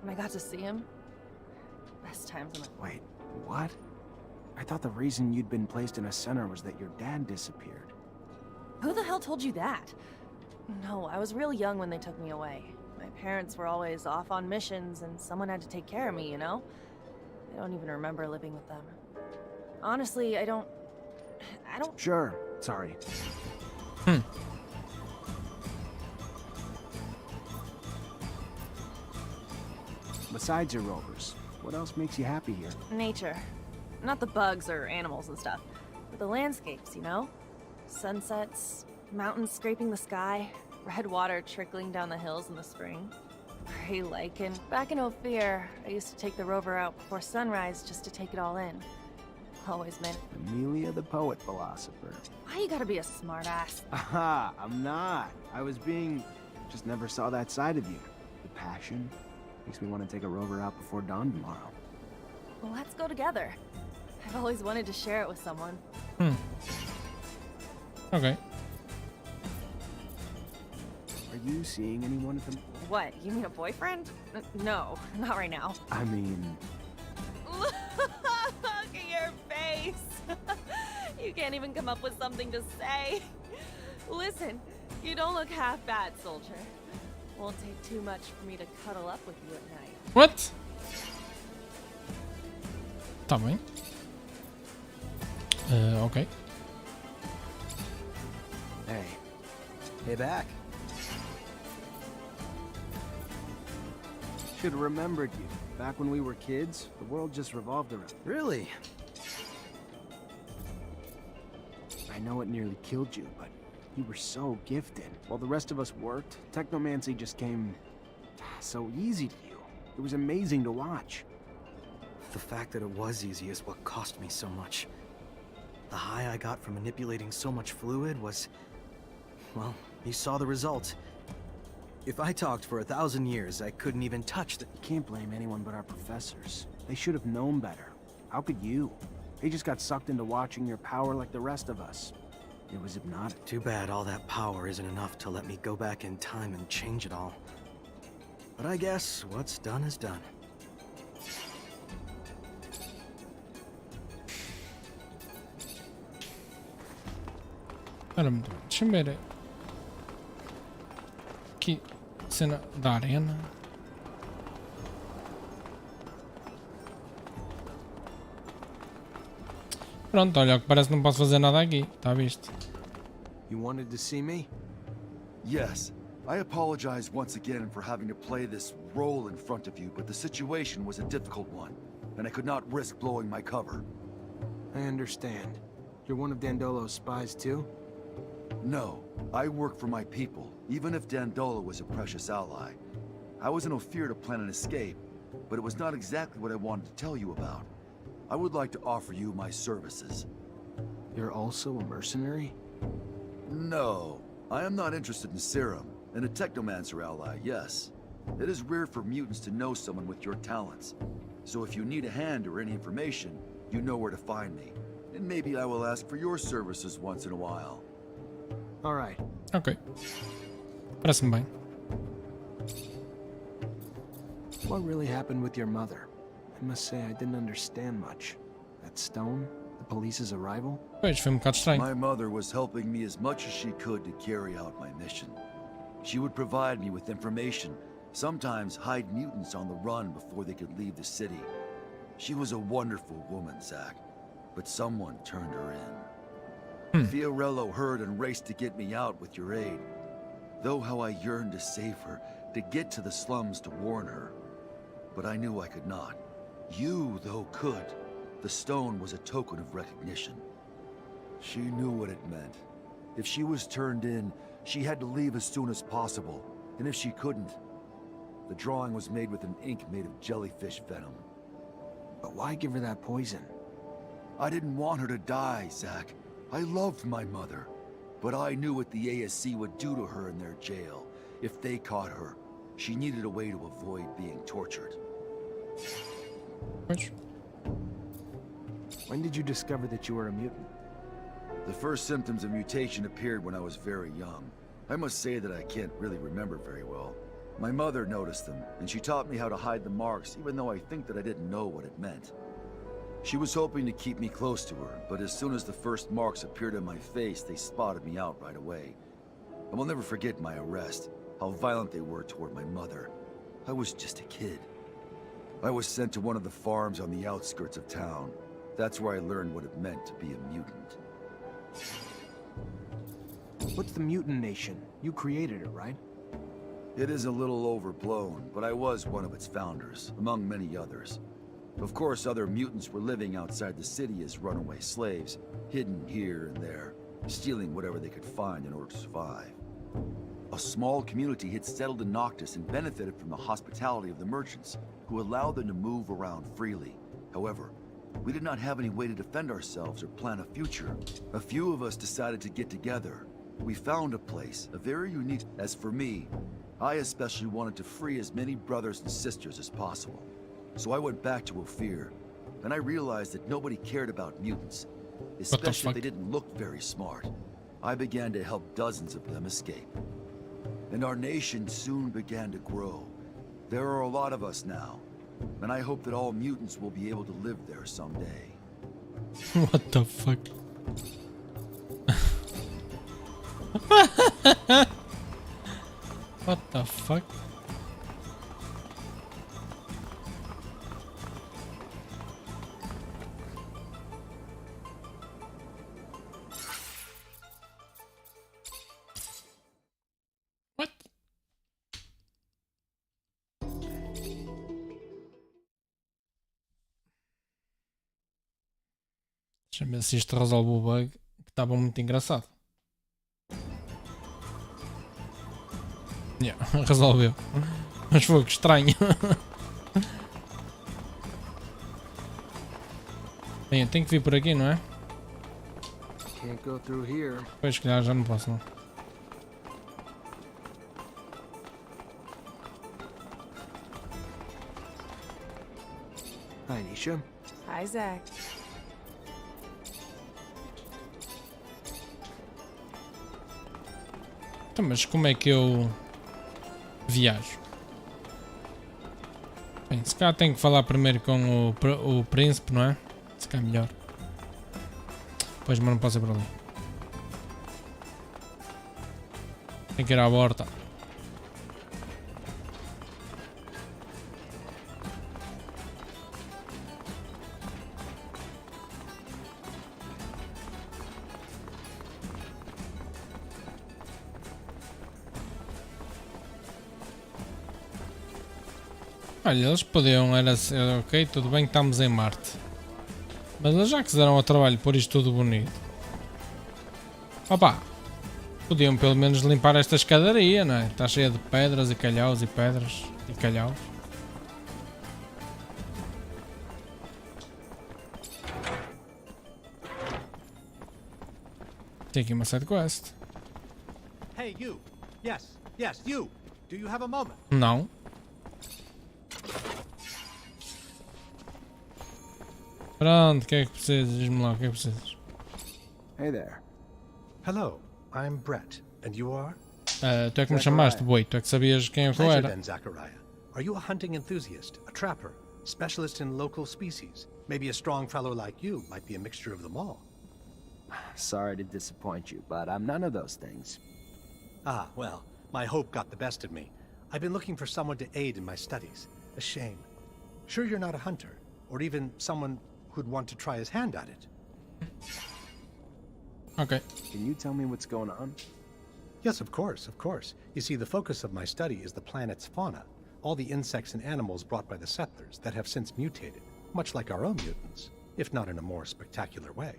and I got to see him, best times of my life. Wait, what? I thought the reason you'd been placed in a center was that your dad disappeared. Who the hell told you that? No, I was real young when they took me away. My parents were always off on missions, and someone had to take care of me, you know? I don't even remember living with them. Honestly, I don't... Sure, sorry. Besides your rovers, what else makes you happy here? Nature. Not the bugs or animals and stuff, but the landscapes, you know? Sunsets, mountains scraping the sky, red water trickling down the hills in the spring. Gray lichen. Back in Ophir, I used to take the rover out before sunrise just to take it all in. Always meant... Amelia the poet philosopher. Why you gotta be a smartass? Aha, I'm not. I was being... just never saw that side of you. The passion makes me want to take a rover out before dawn tomorrow. Well, let's go together. I've always wanted to share it with someone. Okay. Are you seeing anyone at the... What, you mean a boyfriend? No, not right now. I mean... Look at your face! You can't even come up with something to say. Listen, you don't look half bad, soldier. Won't take too much for me to cuddle up with you at night. What? Tá bem. Ok. Hey back. Should have remembered you Back when we were kids, the world just revolved around. Really? I know it nearly killed you, but you were so gifted. While the rest of us worked, Technomancy just came so easy to you. It was amazing to watch. The fact that it was easy is what cost me so much. The high I got from manipulating so much fluid was... well, you saw the result. If I talked for 1,000 years, I couldn't even touch the... You can't blame anyone but our professors. They should have known better. How could you? They just got sucked into watching your power like the rest of us. It was hypnotic. Too bad all that power isn't enough to let me go back in time and change it all. But I guess what's done is done. Ora, deixa-me ver aqui, cena da arena. Pronto, olha, que parece que não posso fazer nada aqui, está visto? You wanted to see me? Yes. I apologize once again for having to play this role in front of you, but the situation was a difficult one, and I could not risk blowing my cover. I understand. You're one of Dandolo's spies too? No, I work for my people, even if Dandolo was a precious ally. I was in Ophir to plan an escape, but it was not exactly what I wanted to tell you about. I would like to offer you my services. You're also a mercenary? No, I am not interested in serum. And a Technomancer ally, yes. It is rare for mutants to know someone with your talents. So if you need a hand or any information, you know where to find me. And maybe I will ask for your services once in a while. All right. Ok. Parece-me bem. What really happened with your mother? I must say I didn't understand much. That stone? The police's arrival? Pois, foi bocado estranho. My mother was helping me as much as she could to carry out my mission. She would provide me with information, sometimes hide mutants on the run before they could leave the city. She was a wonderful woman, Zach, but someone turned her in. Fiorello heard and raced to get me out with your aid. Though how I yearned to save her, to get to the slums to warn her. But I knew I could not. You, though, could. The stone was a token of recognition. She knew what it meant. If she was turned in, she had to leave as soon as possible, and if she couldn't, the drawing was made with an ink made of jellyfish venom. But why give her that poison? I didn't want her to die, Zach. I loved my mother, but I knew what the ASC would do to her in their jail. If they caught her, she needed a way to avoid being tortured. Pois. When did you discover that you were a mutant? The first symptoms of mutation appeared when I was very young. I must say that I can't really remember very well. My mother noticed them, and she taught me how to hide the marks, even though I think that I didn't know what it meant. She was hoping to keep me close to her, but as soon as the first marks appeared on my face, they spotted me out right away. I will never forget my arrest, how violent they were toward my mother. I was just a kid. I was sent to one of the farms on the outskirts of town. That's where I learned what it meant to be a mutant. What's the Mutant Nation? You created it, right? It is a little overblown, but I was one of its founders, among many others. Of course, other mutants were living outside the city as runaway slaves, hidden here and there, stealing whatever they could find in order to survive. A small community had settled in Noctis and benefited from the hospitality of the merchants, who allowed them to move around freely. However, we did not have any way to defend ourselves or plan a future. A few of us decided to get together. We found a place, a very unique... As for me, I especially wanted to free as many brothers and sisters as possible. So I went back to Ophir, and I realized that nobody cared about mutants, especially if they didn't look very smart. I began to help dozens of them escape. And our nation soon began to grow. There are a lot of us now, and I hope that all mutants will be able to live there someday. What the fuck? What the fuck? Deixa-me ver se isto resolve o bug, que estava muito engraçado. Yeah, resolveu. Mas foi que estranho. Bem, eu tenho que vir por aqui, não é? Can't go through here. Pois, se calhar já não posso, não. Hi, Nisha. Hi, Zach. Então, mas como é que eu viajo? Bem, se calhar tenho que falar primeiro com o príncipe, não é? Se calhar melhor. Pois, mas não posso ir para ali. Tem que ir à borda. Olha, eles podiam, era ok, tudo bem que estamos em Marte. Mas eles já quiseram ao trabalho pôr isto tudo bonito. Opa! Podiam pelo menos limpar esta escadaria, não é? Está cheia de pedras e calhaus e pedras e calhaus. Tem aqui uma side quest. Hey, you. Yes, you. Do you have a moment? Não. Pronto, o que é que precisas? Diz-me lá, o que é que precisas? Hey there. Hello, I'm Brett, and you are? Tu é que me chamaste, boi? Tu é que sabias quem eu Pleasure era? then, Zachariah. Are you a hunting enthusiast, a trapper, specialist in local species? Maybe a strong fellow like you might be a mixture of them all. Sorry to disappoint you, but I'm none of those things. Ah, well, my hope got the best of me. I've been looking for someone to aid in my studies. A shame. Sure you're not a hunter, or even someone who'd want to try his hand at it? Ok. Can you tell me what's going on? Yes, of course, of course. You see, the focus of my study is the planet's fauna, all the insects and animals brought by the settlers that have since mutated, much like our own mutants, if not in a more spectacular way.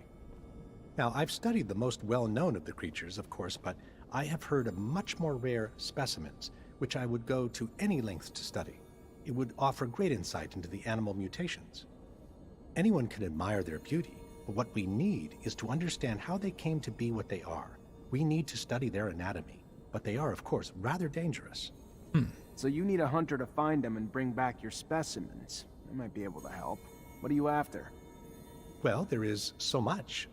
Now, I've studied the most well-known of the creatures, of course, but I have heard of much more rare specimens, which I would go to any lengths to study. It would offer great insight into the animal mutations. Anyone can admire their beauty, but what we need is to understand how they came to be what they are. We need to study their anatomy, but they are, of course, rather dangerous. So you need a hunter to find them and bring back your specimens. I might be able to help. What are you after? Well, there is so much.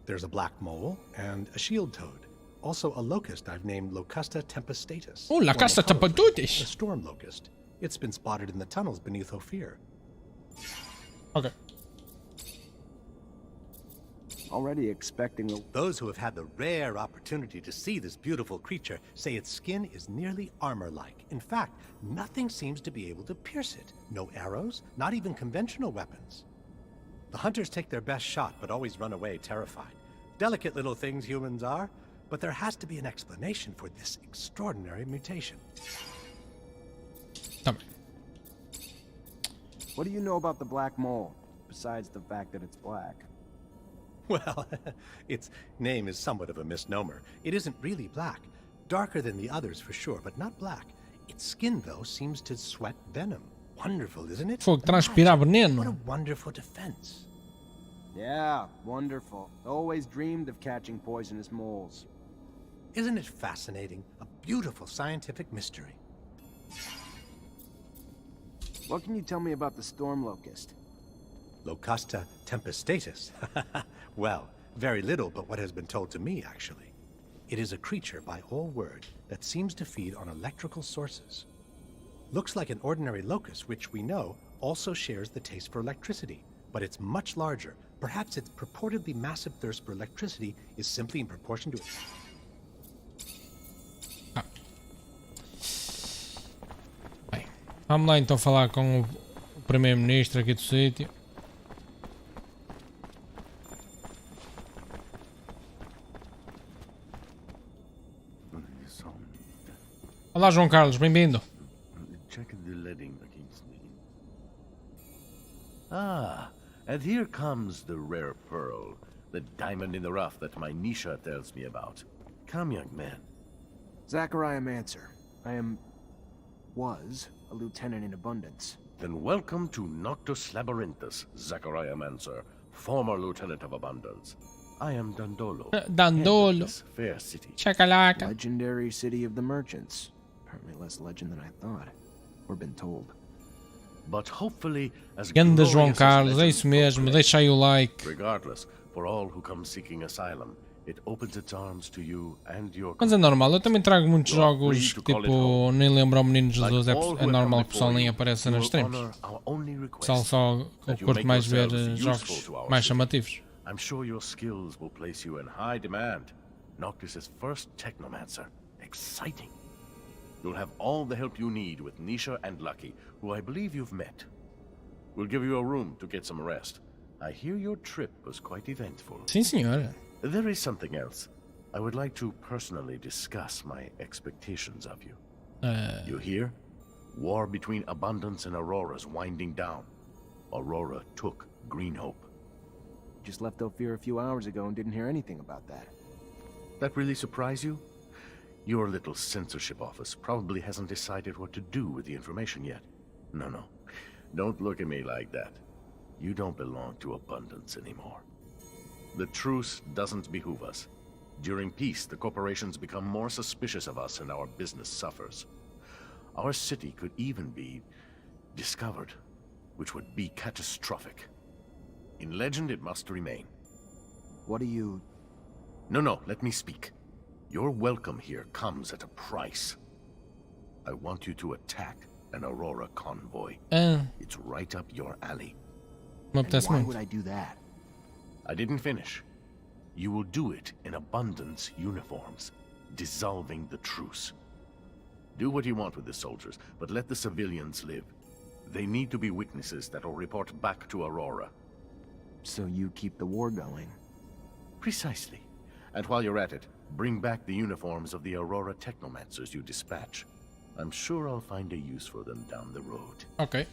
There's a black mole and a shield toad. Also a locust I've named Locusta tempestatus. Oh, Locusta or more colorfully, tempestutis. a storm locust. It's been spotted in the tunnels beneath Ophir. Ok. Already expecting a... Those who have had the rare opportunity to see this beautiful creature say its skin is nearly armor-like. In fact, nothing seems to be able to pierce it. No arrows, not even conventional weapons. The hunters take their best shot, but always run away terrified. Delicate little things humans are, but there has to be an explanation for this extraordinary mutation. Tá bem. What do you know about the black mole, besides the fact that it's black? Well, its name is somewhat of a misnomer. It isn't really black. Darker than the others for sure, but not black. Its skin, though, seems to sweat venom. Wonderful, isn't it? Fogo, transpirar What a veneno. wonderful defense. Yeah, wonderful. Always dreamed of catching poisonous moles. Isn't it fascinating? A beautiful scientific mystery. What can you tell me about the storm locust? Locusta tempestatus. Well, very little but what has been told to me, actually. It is a creature, by all word, that seems to feed on electrical sources. Looks like an ordinary locust, which we know also shares the taste for electricity, but it's much larger. Perhaps its purportedly massive thirst for electricity is simply in proportion to its... Bem, vamos lá então falar com o primeiro-ministro aqui do sítio. Olá, João Carlos, bem-vindo. Check the letting against me. Ah, And here comes the rare pearl, the diamond in the rough that my Nisha tells me about. Come, young man. Zachariah Mancer. was a lieutenant in Abundance. Then welcome to Noctus Labyrinthus, Zachariah Mancer, former lieutenant of Abundance. I am Dandolo. Dandolo. This fair city. Chakalaka. Legendary city of the merchants. Apparently less legend than I thought. Or been told. But hopefully as Ganda glorious João as Carlos, é legend isso mesmo, proclaims. deixa aí o like. Regardless, for all who come seeking asylum, it opens its arms to you and your Mas é normal, eu também trago muitos You are jogos free que to call it tipo, home. nem lembro ao Menino Jesus, Like all who é have normal come que o pessoal before nem you, apareça we nas will streams. honor our only O request, pessoal só that you curte make mais ver yourselves jogos useful to our mais city. chamativos. I'm sure your skills will place you in high demand. Noctis' first Technomancer. Exciting. You'll have all the help you need with Nisha and Lucky, who I believe you've met. We'll give you a room to get some rest. I hear your trip was quite eventful. Sim, senhora. There is something else. I would like to personally discuss my expectations of you. You hear? War between Abundance and Aurora's winding down. Aurora took Green Hope. Just left Ophir a few hours ago and didn't hear anything about that. That really surprise you? Your little censorship office probably hasn't decided what to do with the information yet. No. Don't look at me like that. You don't belong to Abundance anymore. The truce doesn't behoove us. During peace, the corporations become more suspicious of us and our business suffers. Our city could even be discovered, which would be catastrophic. In legend, it must remain. What do you... No, let me speak. Your welcome here comes at a price. I want you to attack an Aurora convoy. It's right up your alley. And why would I do that? I didn't finish. You will do it in Abundance uniforms, dissolving the truce. Do what you want with the soldiers, but let the civilians live. They need to be witnesses that will report back to Aurora. So you keep the war going? Precisely. And while you're at it, bring back the uniforms of the Aurora Technomancers you dispatch. I'm sure I'll find a use for them down the road. Ok.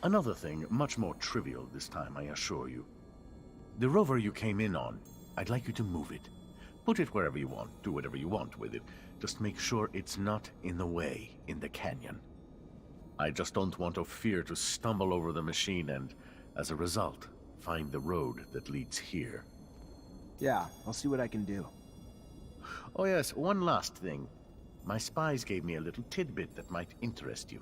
Another thing, much more trivial this time, I assure you. The rover you came in on, I'd like you to move it. Put it wherever you want, do whatever you want with it. Just make sure it's not in the way in the canyon. I just don't want Ophir to stumble over the machine and, as a result, find the road that leads here. Yeah, I'll see what I can do. Oh yes, one last thing. My spies gave me a little tidbit that might interest you.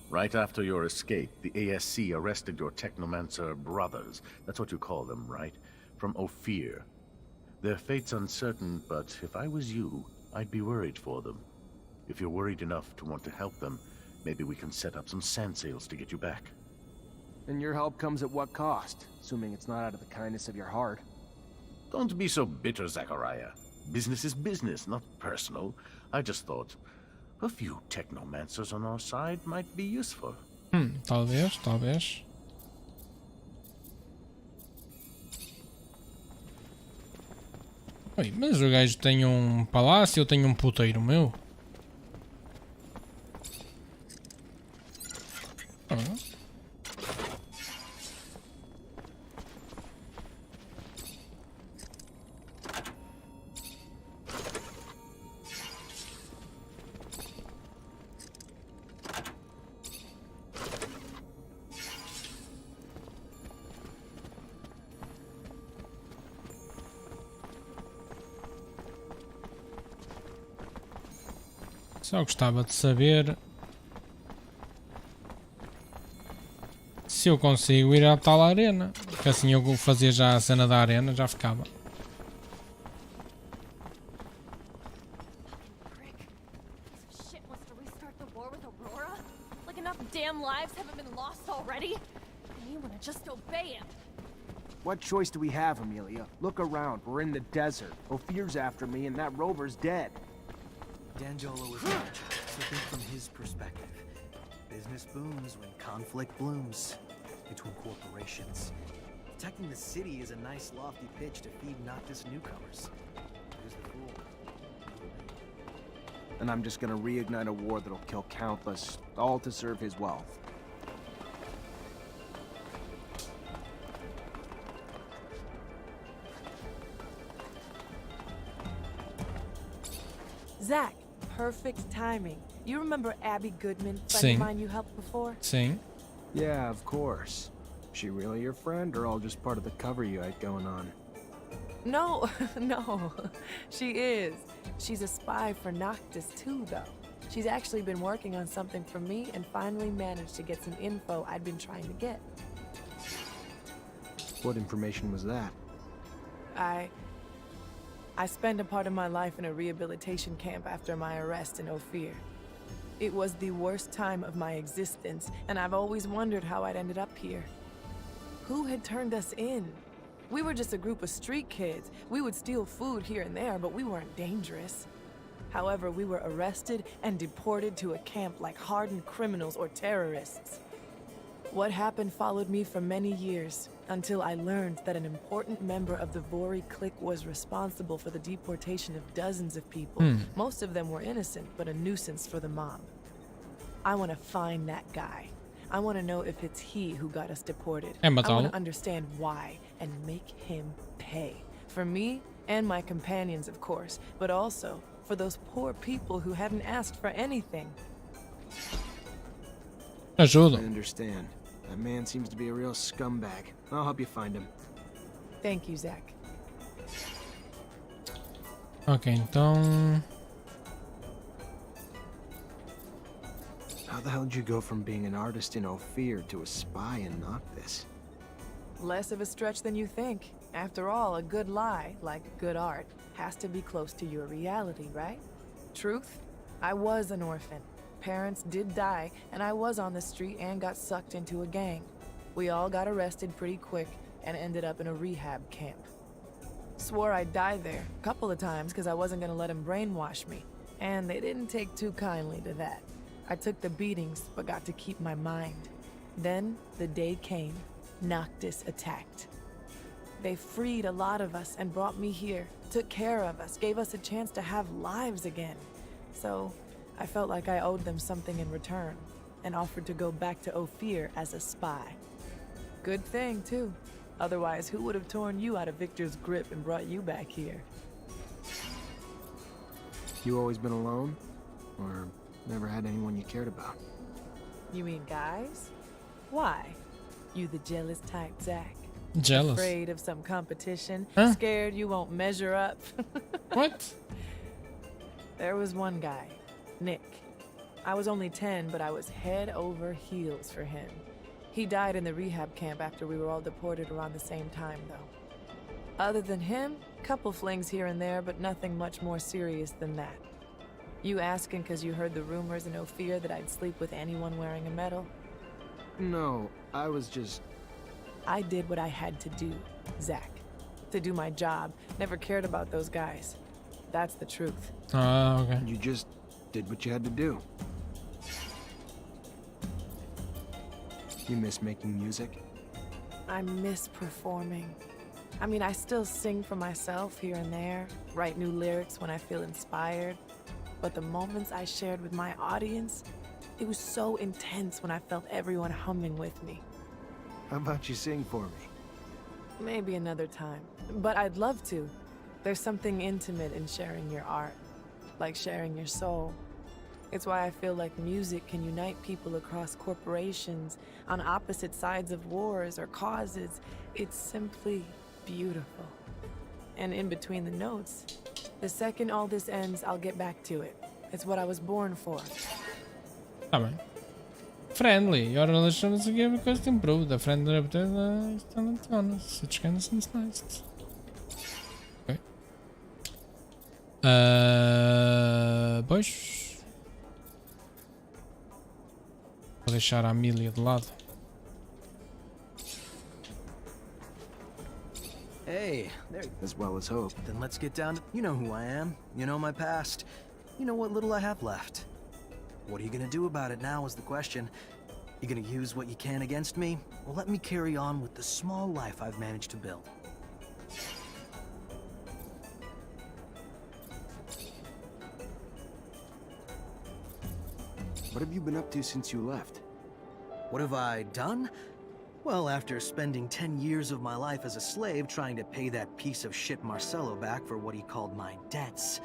Right after your escape, the ASC arrested your Technomancer brothers. That's what you call them, right? From Ophir. Their fate's uncertain, but if I was you, I'd be worried for them. If you're worried enough to want to help them, maybe we can set up some sand sails to get you back. And your help comes at what cost? Assuming it's not out of the kindness of your heart. Don't be so bitter, Zachariah. Business is business, not personal. I just thought a few Technomancers on our side might be useful. Talvez. Oi, mas o gajo tem um palácio, eu tenho um puteiro meu. Só gostava de saber se eu consigo ir à tal arena, porque assim eu fazia já a cena da arena, já ficava. Shit wants to restart the war with Aurora? Like enough damn lives haven't been lost already? And you wanna just obey him? What choice do we have, Amelia? Look around. We're in the desert. Ophir's after me, and that rover's dead. D'Angelo is large, so think from his perspective. Business booms when conflict blooms. Between corporations. Protecting the city is a nice lofty pitch to feed Noctis newcomers. Who's the fool? And I'm just gonna reignite a war that'll kill countless, all to serve his wealth. Zach, perfect timing. You remember Abby Goodman, friend Sim. of mine you helped before? Sim. Yeah, of course. She really your friend, or all just part of the cover you had going on? No, no, she is. She's a spy for Noctis too, though. She's actually been working on something for me and finally managed to get some info I'd been trying to get. What information was that? I spent a part of my life in a rehabilitation camp after my arrest in Ophir. It was the worst time of my existence, and I've always wondered how I'd ended up here. Who had turned us in? We were just a group of street kids. We would steal food here and there, but we weren't dangerous. However, we were arrested and deported to a camp like hardened criminals or terrorists. What happened followed me for many years, until I learned that an important member of the Vori clique was responsible for the deportation of dozens of people. Most of them were innocent, but a nuisance for the mob. I want to find that guy. I want to know if it's he who got us deported. I want to understand why and make him pay. For me and my companions, of course, but also for those poor people who hadn't asked for anything. I understand. That man seems to be a real scumbag. I'll help you find him. Thank you, Zach. Ok, então... How the hell did you go from being an artist in Ophir to a spy in Noctis? Less of a stretch than you think. After all, a good lie, like good art, has to be close to your reality, right? Truth? I was an orphan. Parents did die, and I was on the street and got sucked into a gang. We all got arrested pretty quick and ended up in a rehab camp. Swore I'd die there a couple of times because I wasn't gonna let them brainwash me, and they didn't take too kindly to that. I took the beatings, but got to keep my mind. Then, the day came. Noctis attacked. They freed a lot of us and brought me here, took care of us, gave us a chance to have lives again. So, I felt like I owed them something in return, and offered to go back to Ophir as a spy. Good thing, too. Otherwise, who would have torn you out of Victor's grip and brought you back here? You always been alone? Or never had anyone you cared about? You mean guys? Why? You the jealous type, Zach? Jealous? Afraid of some competition? Huh? Scared you won't measure up? What? There was one guy, Nick. I was only 10, but I was head over heels for him. He died in the rehab camp after we were all deported around the same time, though. Other than him, couple flings here and there, but nothing much more serious than that. You asking because you heard the rumors in Ophir that I'd sleep with anyone wearing a medal? No, I was just... I did what I had to do, Zach. To do my job. Never cared about those guys. That's the truth. Okay. You just did what you had to do. You miss making music? I miss performing. I mean, I still sing for myself here and there, write new lyrics when I feel inspired. But the moments I shared with my audience, it was so intense when I felt everyone humming with me. How about you sing for me? Maybe another time. But I'd love to. There's something intimate in sharing your art, like sharing your soul. It's why I feel like music can unite people across corporations, on opposite sides of wars or causes. It's simply beautiful. And in between the notes, the second all this ends, I'll get back to it. It's what I was born for. Tá bem. Friendly. Your relations again because improved. The friendly reputation is talent honest. Such kind of things nice. Ok. Pois. Vou deixar a Amelia de lado. Hey, there. As well as hope. Then let's get down to... You know who I am. You know my past. You know what little I have left. What are you gonna do about it now is the question. You gonna use what you can against me? Or let me carry on with the small life I've managed to build? What have you been up to since you left? What have I done? Well, after spending 10 years of my life as a slave trying to pay that piece of shit Marcelo back for what he called my debts,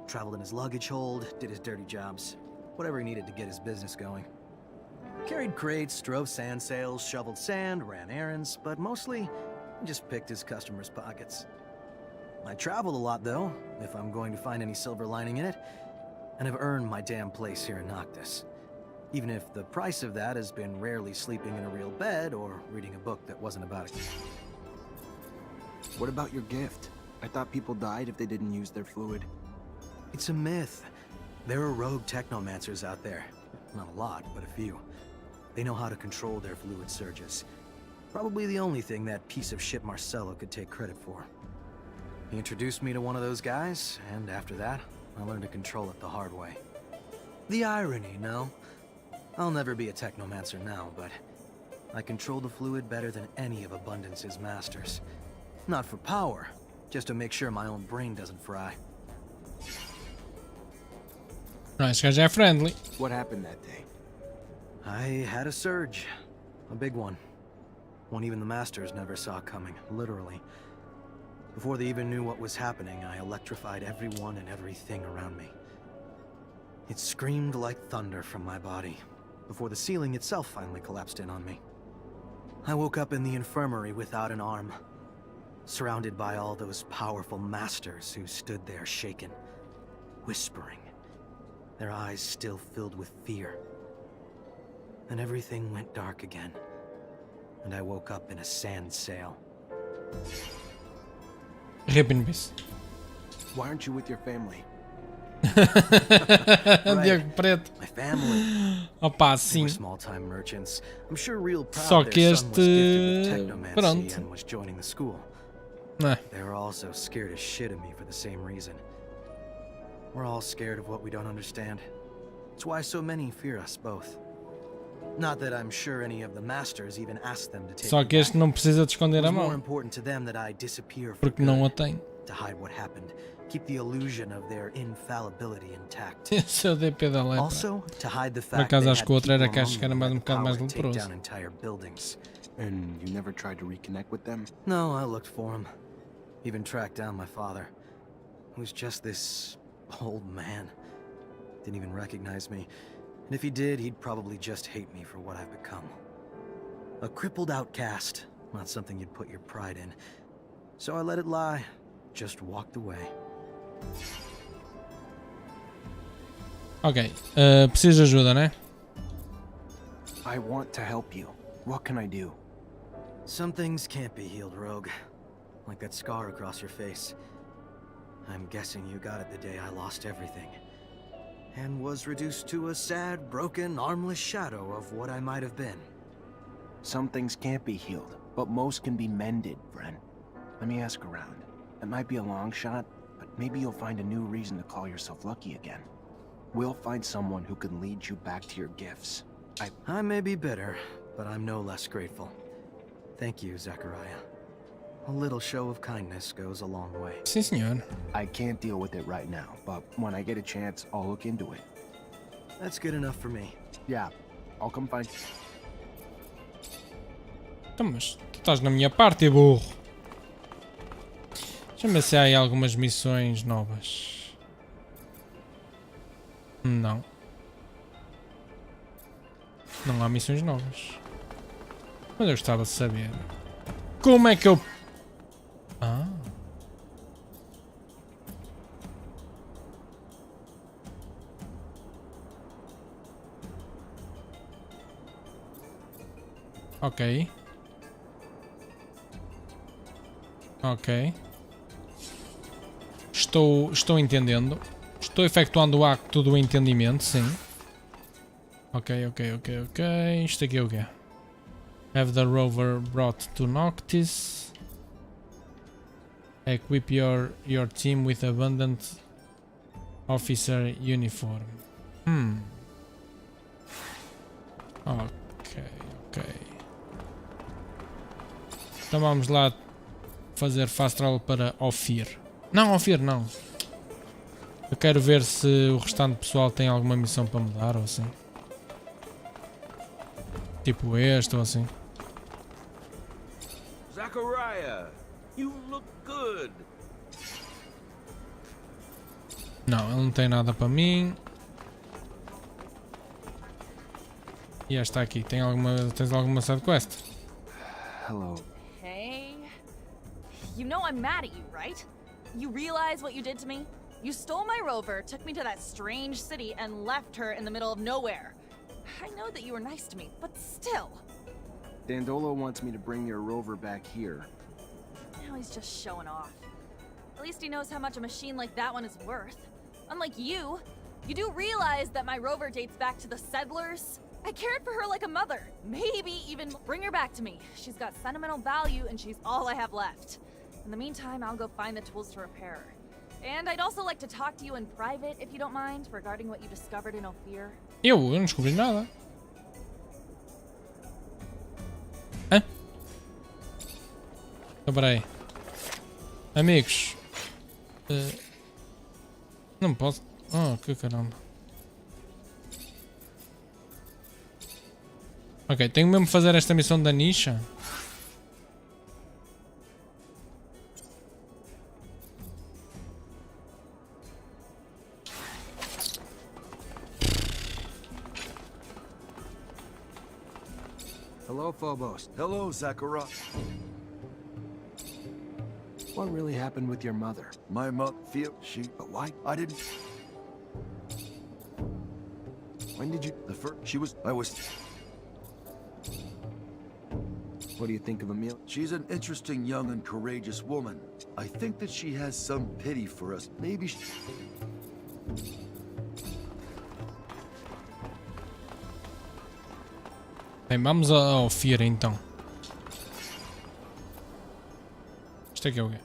traveled in his luggage hold, did his dirty jobs, whatever he needed to get his business going. Carried crates, drove sand sales, shoveled sand, ran errands, but mostly he just picked his customers' pockets. I traveled a lot though, if I'm going to find any silver lining in it, and have earned my damn place here in Noctis. Even if the price of that has been rarely sleeping in a real bed or reading a book that wasn't about it. What about your gift? I thought people died if they didn't use their fluid. It's a myth. There are rogue technomancers out there. Not a lot, but a few. They know how to control their fluid surges. Probably the only thing that piece of shit Marcelo could take credit for. He introduced me to one of those guys, and after that, I learned to control it the hard way. The irony, no? I'll never be a technomancer now, but I control the fluid better than any of Abundance's masters. Not for power, just to make sure my own brain doesn't fry. This guy's are friendly. What happened that day? I had a surge. A big one. One even the masters never saw coming, literally. Before they even knew what was happening, I electrified everyone and everything around me. It screamed like thunder from my body, before the ceiling itself finally collapsed in on me. I woke up in the infirmary without an arm, surrounded by all those powerful masters who stood there shaken, whispering, their eyes still filled with fear. And everything went dark again, and I woke up in a sand sail. Rip in peace. Why aren't you with your family? Diego Preto. My family. Opa, They were sim. small-time merchants. I'm sure real proud Só their que son was gifted with este- technomancy pronto. and was joining the school. É. They were also scared as shit of me for the same reason. We're all scared of what we don't understand. It's why so many fear us both. Not that I'm sure any of the masters even asked them to take Só me que este back. não precisa de It esconder was a more mão, important to them that I disappear for porque não a good, tem. to hide what happened, keep the illusion of their infallibility intact. Esse é o DP da lepra. Also, to hide the Por fact acaso they acho had que o outro era people que acho among que era them mais who um had bocado mais power to take leproso. down entire buildings. And you never tried to reconnect with them? No, I looked for him. Even tracked down my father, who was just this old man. Didn't even recognize me. And if he did, he'd probably just hate me for what I've become. A crippled outcast, not something you'd put your pride in. So I let it lie, just walked away. Ok, preciso de ajuda, né? I want to help you. What can I do? Some things can't be healed, Rogue. Like that scar across your face. I'm guessing you got it the day I lost everything. And was reduced to a sad, broken, armless shadow of what I might have been. Some things can't be healed, but most can be mended, Bren. Let me ask around. It might be a long shot, but maybe you'll find a new reason to call yourself lucky again. We'll find someone who can lead you back to your gifts. I may be bitter, but I'm no less grateful. Thank you, Zachariah. A little show of kindness goes a long way. Sim, senhor. I can't deal with it right now, but when I get a chance, I'll look into it. That's good enough for me. Yeah, I'll come find you. Então, mas tu estás na minha parte, burro. Deixa-me ver se há aí algumas missões novas. Não. Não há missões novas. Mas eu gostava de saber. Como é que eu... Ah. Ok. Ok. Estou entendendo. Estou efetuando o acto do entendimento, sim. Ok. Isto aqui é o quê? Have the rover brought to Noctis. Equip your team with abundant officer uniform. Ok. Então vamos lá fazer fast travel para Ophir. Não, Ophir não. Eu quero ver se o restante pessoal tem alguma missão para mudar ou assim. Tipo este ou assim. Zachariah, you look good. Não, ele não tem nada para mim. E esta aqui, tens alguma side quest? Hello. Hey. You know I'm mad at you, right? You realize what you did to me? You stole my rover, took me to that strange city, and left her in the middle of nowhere. I know that you were nice to me, but still. Dandolo wants me to bring your rover back here. Now he's just showing off. At least he knows how much a machine like that one is worth. Unlike you do realize that my rover dates back to the settlers? I cared for her like a mother. Maybe even bring her back to me. She's got sentimental value and she's all I have left. In the meantime, I'll go find the tools to repair her. And I'd also like to talk to you in private, if you don't mind, regarding what you discovered in Ophir. Eu não descobri nada. Hã? Então, peraí. Amigos. Não posso. Oh, que caramba. Ok, tenho mesmo que fazer esta missão da nicha. Hello, Phobos. Hello, Sakura. What really happened with your mother? My but why? I didn't. When did you... I was... What do you think of Emil? She's an interesting young and courageous woman. I think that she has some pity for us. Maybe she... Bem, vamos ao Ophir então. Isto aqui é o quê?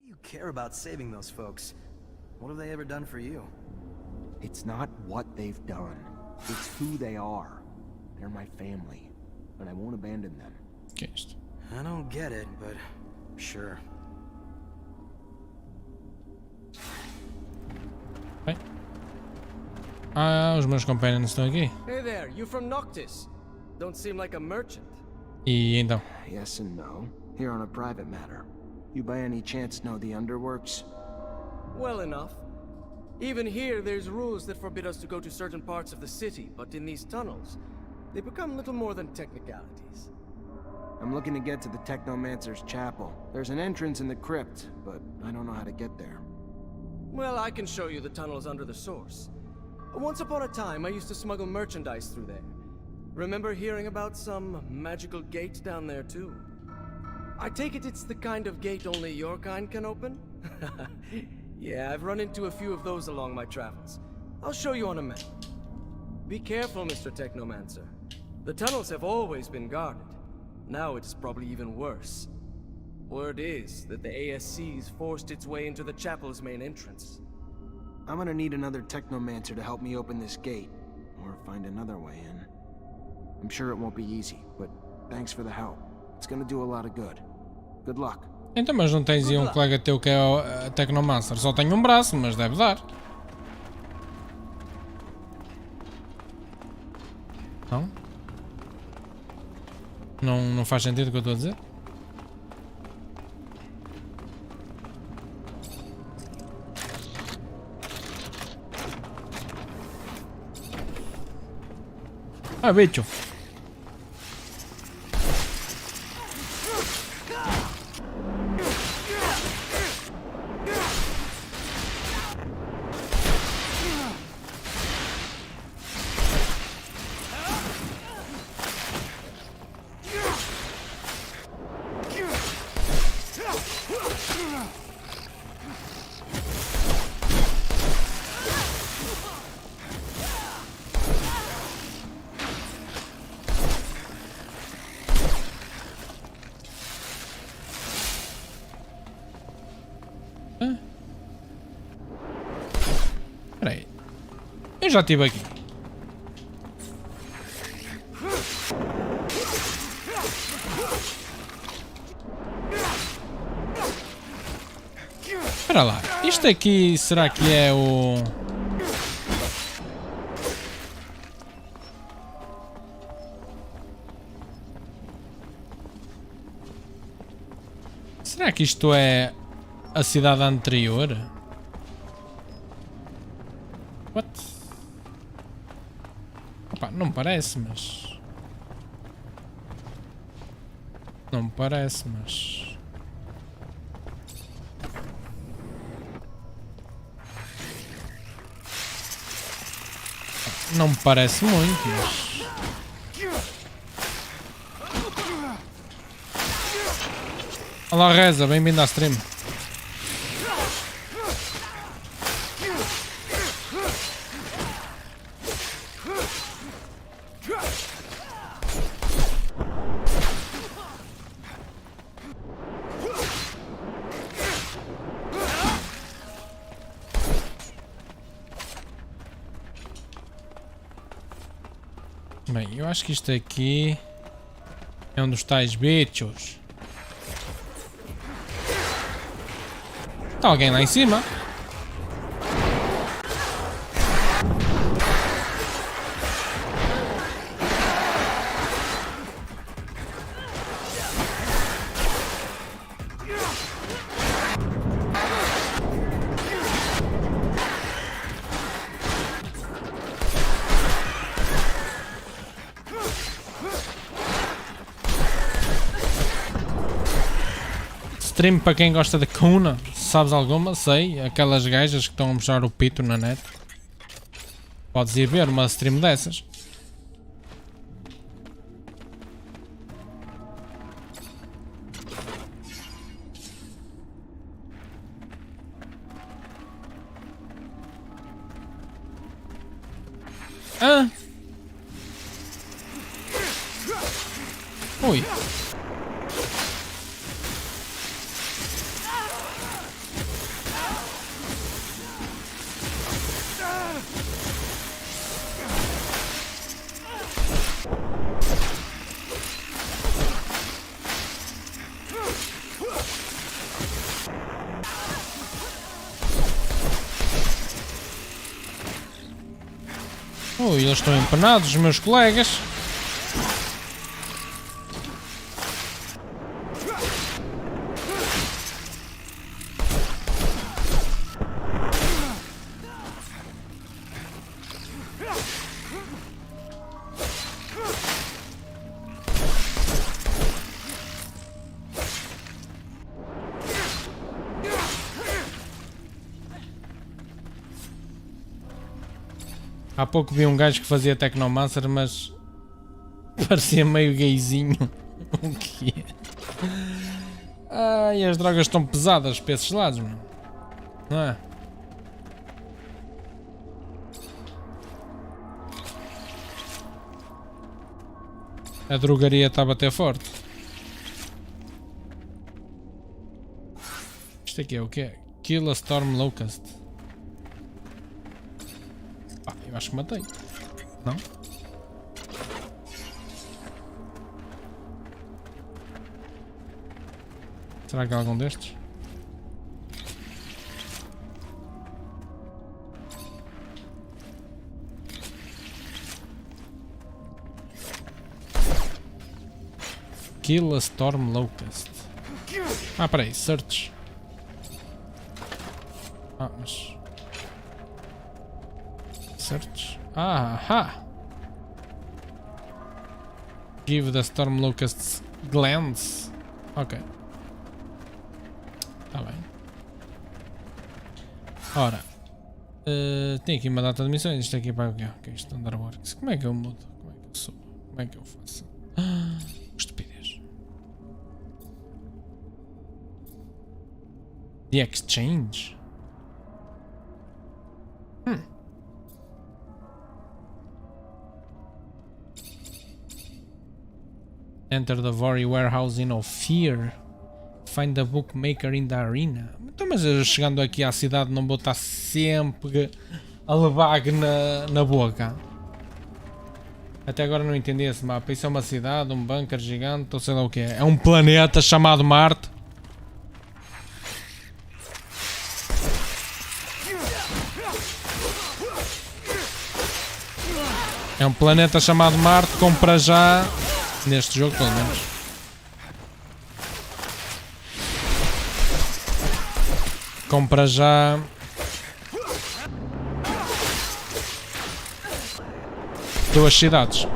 You care about saving those folks. What have they ever done for you? It's not what they've done. It's who they are. They're my family, and I won't abandon them. Que é isto? I don't get it, but sure. Bem. Ah, os meus companions estão aqui. Hey there, you from Noctis? Don't seem like a merchant. E então? Yes and no. Here on a private matter. You by any chance know the underworks? Well enough. Even here, there's rules that forbid us to go to certain parts of the city, but in these tunnels, they become little more than technicalities. I'm looking to get to the Technomancer's chapel. There's an entrance in the crypt, but I don't know how to get there. Well, I can show you the tunnels under the source. Once upon a time, I used to smuggle merchandise through there. Remember hearing about some magical gate down there, too? I take it it's the kind of gate only your kind can open? Yeah, I've run into a few of those along my travels. I'll show you on a map. Be careful, Mr. Technomancer. The tunnels have always been guarded. Now it is probably even worse. Word is that the ASC's forced its way into the chapel's main entrance. I'm gonna need another Technomancer to help me open this gate, or find another way in. I'm sure it won't be easy, but thanks for the help. It's gonna do a lot of good. Good luck. Então, mas não tens aí um colega teu que é o Technomancer? Só tem um braço, mas deve dar. Não? Não faz sentido o que eu estou a dizer? Ah, bicho. Espera aí. Eu já estive aqui. Espera lá. Isto aqui será que é o... Será que isto é a cidade anterior? What? Opa, não parece, mas... Não me parece, mas... Não me parece muito, mas... Olá Reza, bem-vindo à stream. Bem, eu acho que isto aqui é um dos tais bichos. Está alguém lá em cima? Stream para quem gosta de Kuna, sabes alguma? Sei, aquelas gajas que estão a mostrar o pito na net. Podes ir ver uma stream dessas. Ah! Ui! Ui, eles estão empanados, os meus colegas. Há pouco vi um gajo que fazia Technomancer, mas parecia meio gayzinho. O que é? Ai, as drogas estão pesadas para esses lados, mano. Não é? A drogaria está a bater forte. Isto aqui é o quê? Kill a Storm Locust. Eu acho que matei. Não? Será que há algum destes? Kill a Storm Locust. Ah, peraí, search. Ah, mas... Search. Aha! Give the Storm Locusts glance. Ok. Tá bem. Ora. Tem aqui uma data de missões. Isto aqui para o quê? Ok, Standard Works. Como é que eu mudo? Como é que eu subo? Como é que eu faço? Estupidez. The Exchange? Enter the Vori Warehouse in Fear. Find the bookmaker in the arena. Então, mas eu chegando aqui à cidade não vou estar sempre a levar na boca. Até agora não entendi esse mapa. Isso é uma cidade, um bunker gigante, ou sei lá o que é. É um planeta chamado Marte. É um planeta chamado Marte, como para já, neste jogo pelo menos. Compra já. Duas cidades.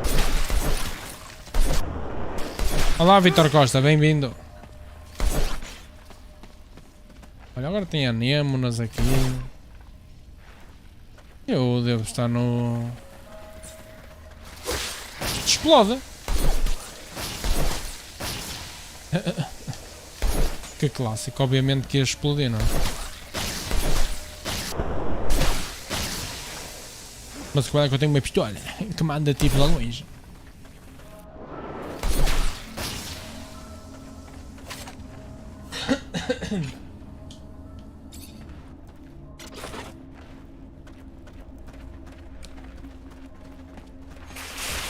Olá, Vitor Costa, bem-vindo. Olha, agora tem anémonas aqui. Eu devo estar no... Explode! Que clássico, obviamente que ia explodir, não é? Mas qual é que eu tenho uma pistola que manda tipo lá longe?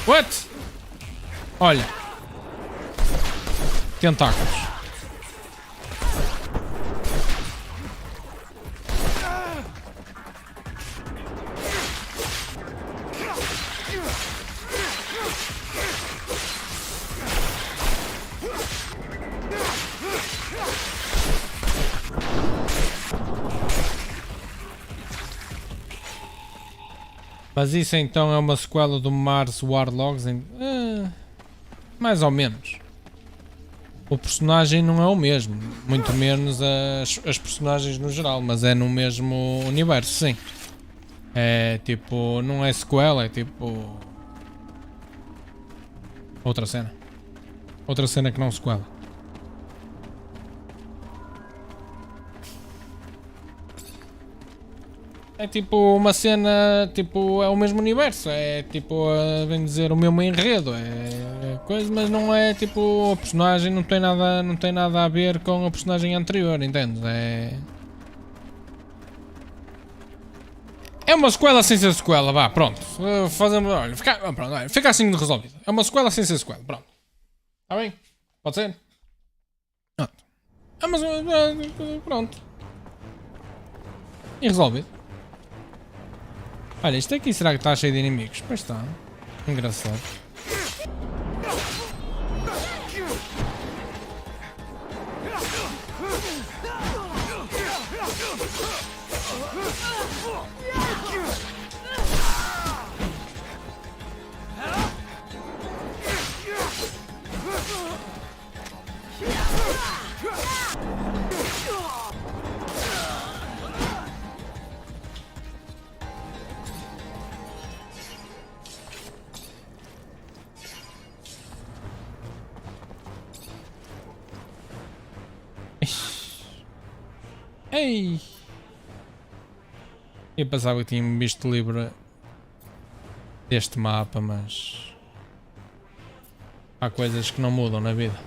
What? Olha. Tentáculos. Mas isso então é uma sequela do Mars Warlogs? Mais ou menos. O personagem não é o mesmo, muito menos as personagens no geral, mas é no mesmo universo, sim. É tipo, não é sequela, é tipo... Outra cena. Outra cena que não sequela. É tipo uma cena, tipo, é o mesmo universo, é tipo, bem dizer, o mesmo enredo, é coisa, mas não é tipo, a personagem não tem nada a ver com a personagem anterior, entendes? É uma sequela sem ser sequela, vá, pronto, fazemos, olha, fica assim resolvido, é uma sequela sem ser sequela, pronto, está bem? Pode ser? Pronto, é uma pronto, e resolvido. Olha, isto aqui será que está cheio de inimigos? Pois está. Engraçado. Ei! Eu pensava que tinha visto o livro deste mapa, mas há coisas que não mudam na vida.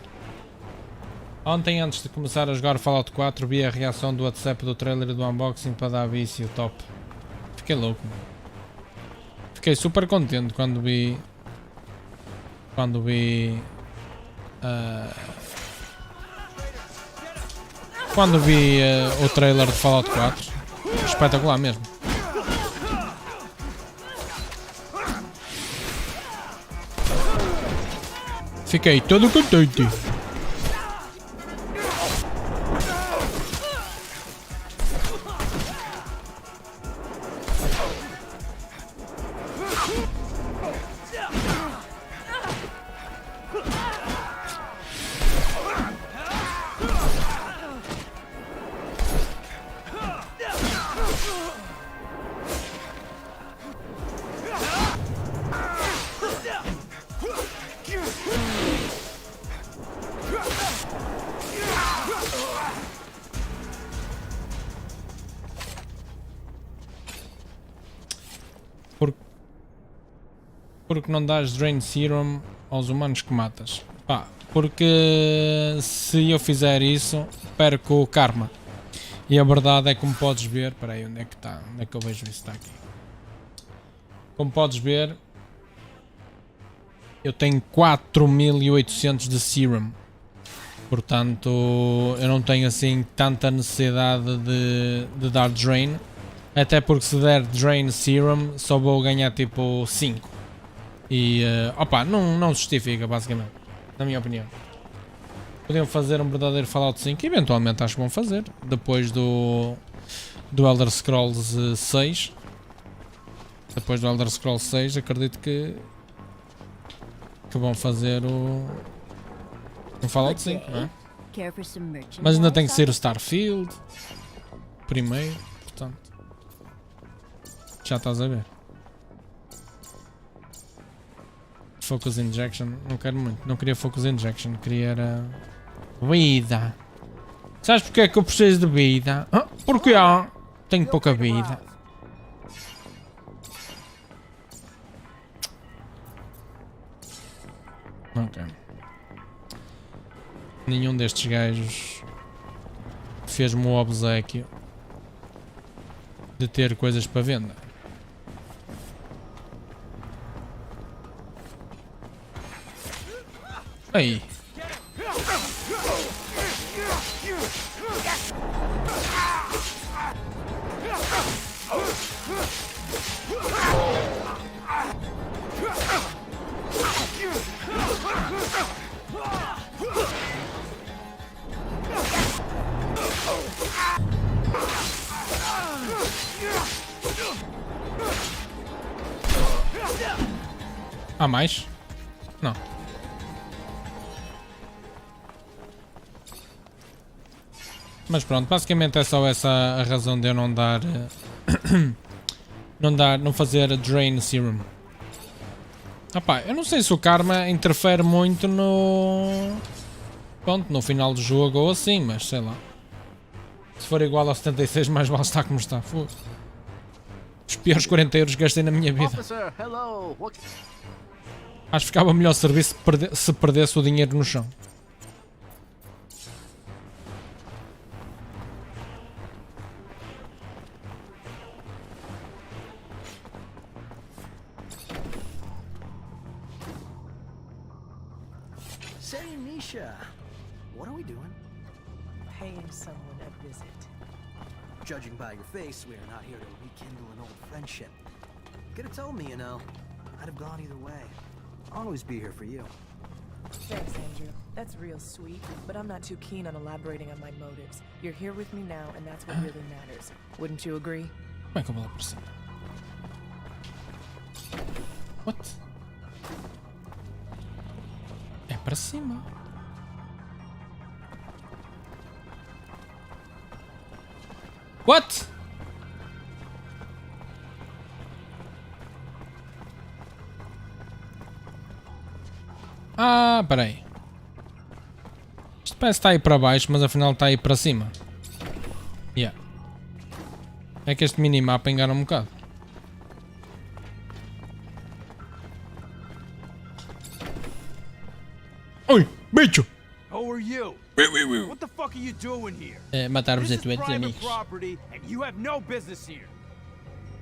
Ontem, antes de começar a jogar Fallout 4, vi a reação do Atecep do trailer do unboxing para dar vício top. Fiquei louco, mano. Fiquei super contente quando vi o trailer de Fallout 4, espetacular mesmo. Fiquei todo contente. Porque não dás Drain Serum aos humanos que matas? Pá, porque se eu fizer isso, perco o karma. E a verdade é, como podes ver, espera aí, onde é que está? Onde é que eu vejo isso? Está aqui. Como podes ver, eu tenho 4800 de Serum. Portanto, eu não tenho assim tanta necessidade de dar Drain. Até porque se der Drain Serum, só vou ganhar tipo 5. E, opa, não justifica, basicamente, na minha opinião. Podiam fazer um verdadeiro Fallout 5, eventualmente acho que vão fazer, depois do Elder Scrolls 6. Depois do Elder Scrolls 6 acredito que vão fazer um Fallout 5, não é? Mas ainda tem que ser o Starfield primeiro, portanto já estás a ver. Focus Injection, não quero muito, não queria Focus Injection, queria era vida. Sabes porque é que eu preciso de vida? Porque tenho pouca vida. Ok. Nenhum destes gajos fez-me o obséquio de ter coisas para venda. Aí. Há mais? Não. Mas pronto, basicamente é só essa a razão de eu não dar não fazer Drain Serum. Opá, eu não sei se o Karma interfere muito no final do jogo ou assim, mas sei lá. Se for igual ao 76, mais vale estar como está. Os piores 40 euros que gastei na minha vida. Acho que ficava melhor serviço se perdesse o dinheiro no chão. Say, Misha, what are we doing? Paying someone a visit. Judging by your face, we are not here to rekindle an old friendship. Could have told me, you know. I'd have gone either way. I'll always be here for you. Thanks, Andrew. That's real sweet, but I'm not too keen on elaborating on my motives. You're here with me now, and that's what really matters. Wouldn't you agree? Como é que eu vou lá por cima? What? É para cima. What? Ah, peraí. Isto parece que está aí para baixo, mas afinal está aí para cima. Yeah. É que este minimapa engana um bocado. Oi, bicho! Who are you? What the fuck are you doing here? Matar os This is atuantes private amigos. property and you have no business here.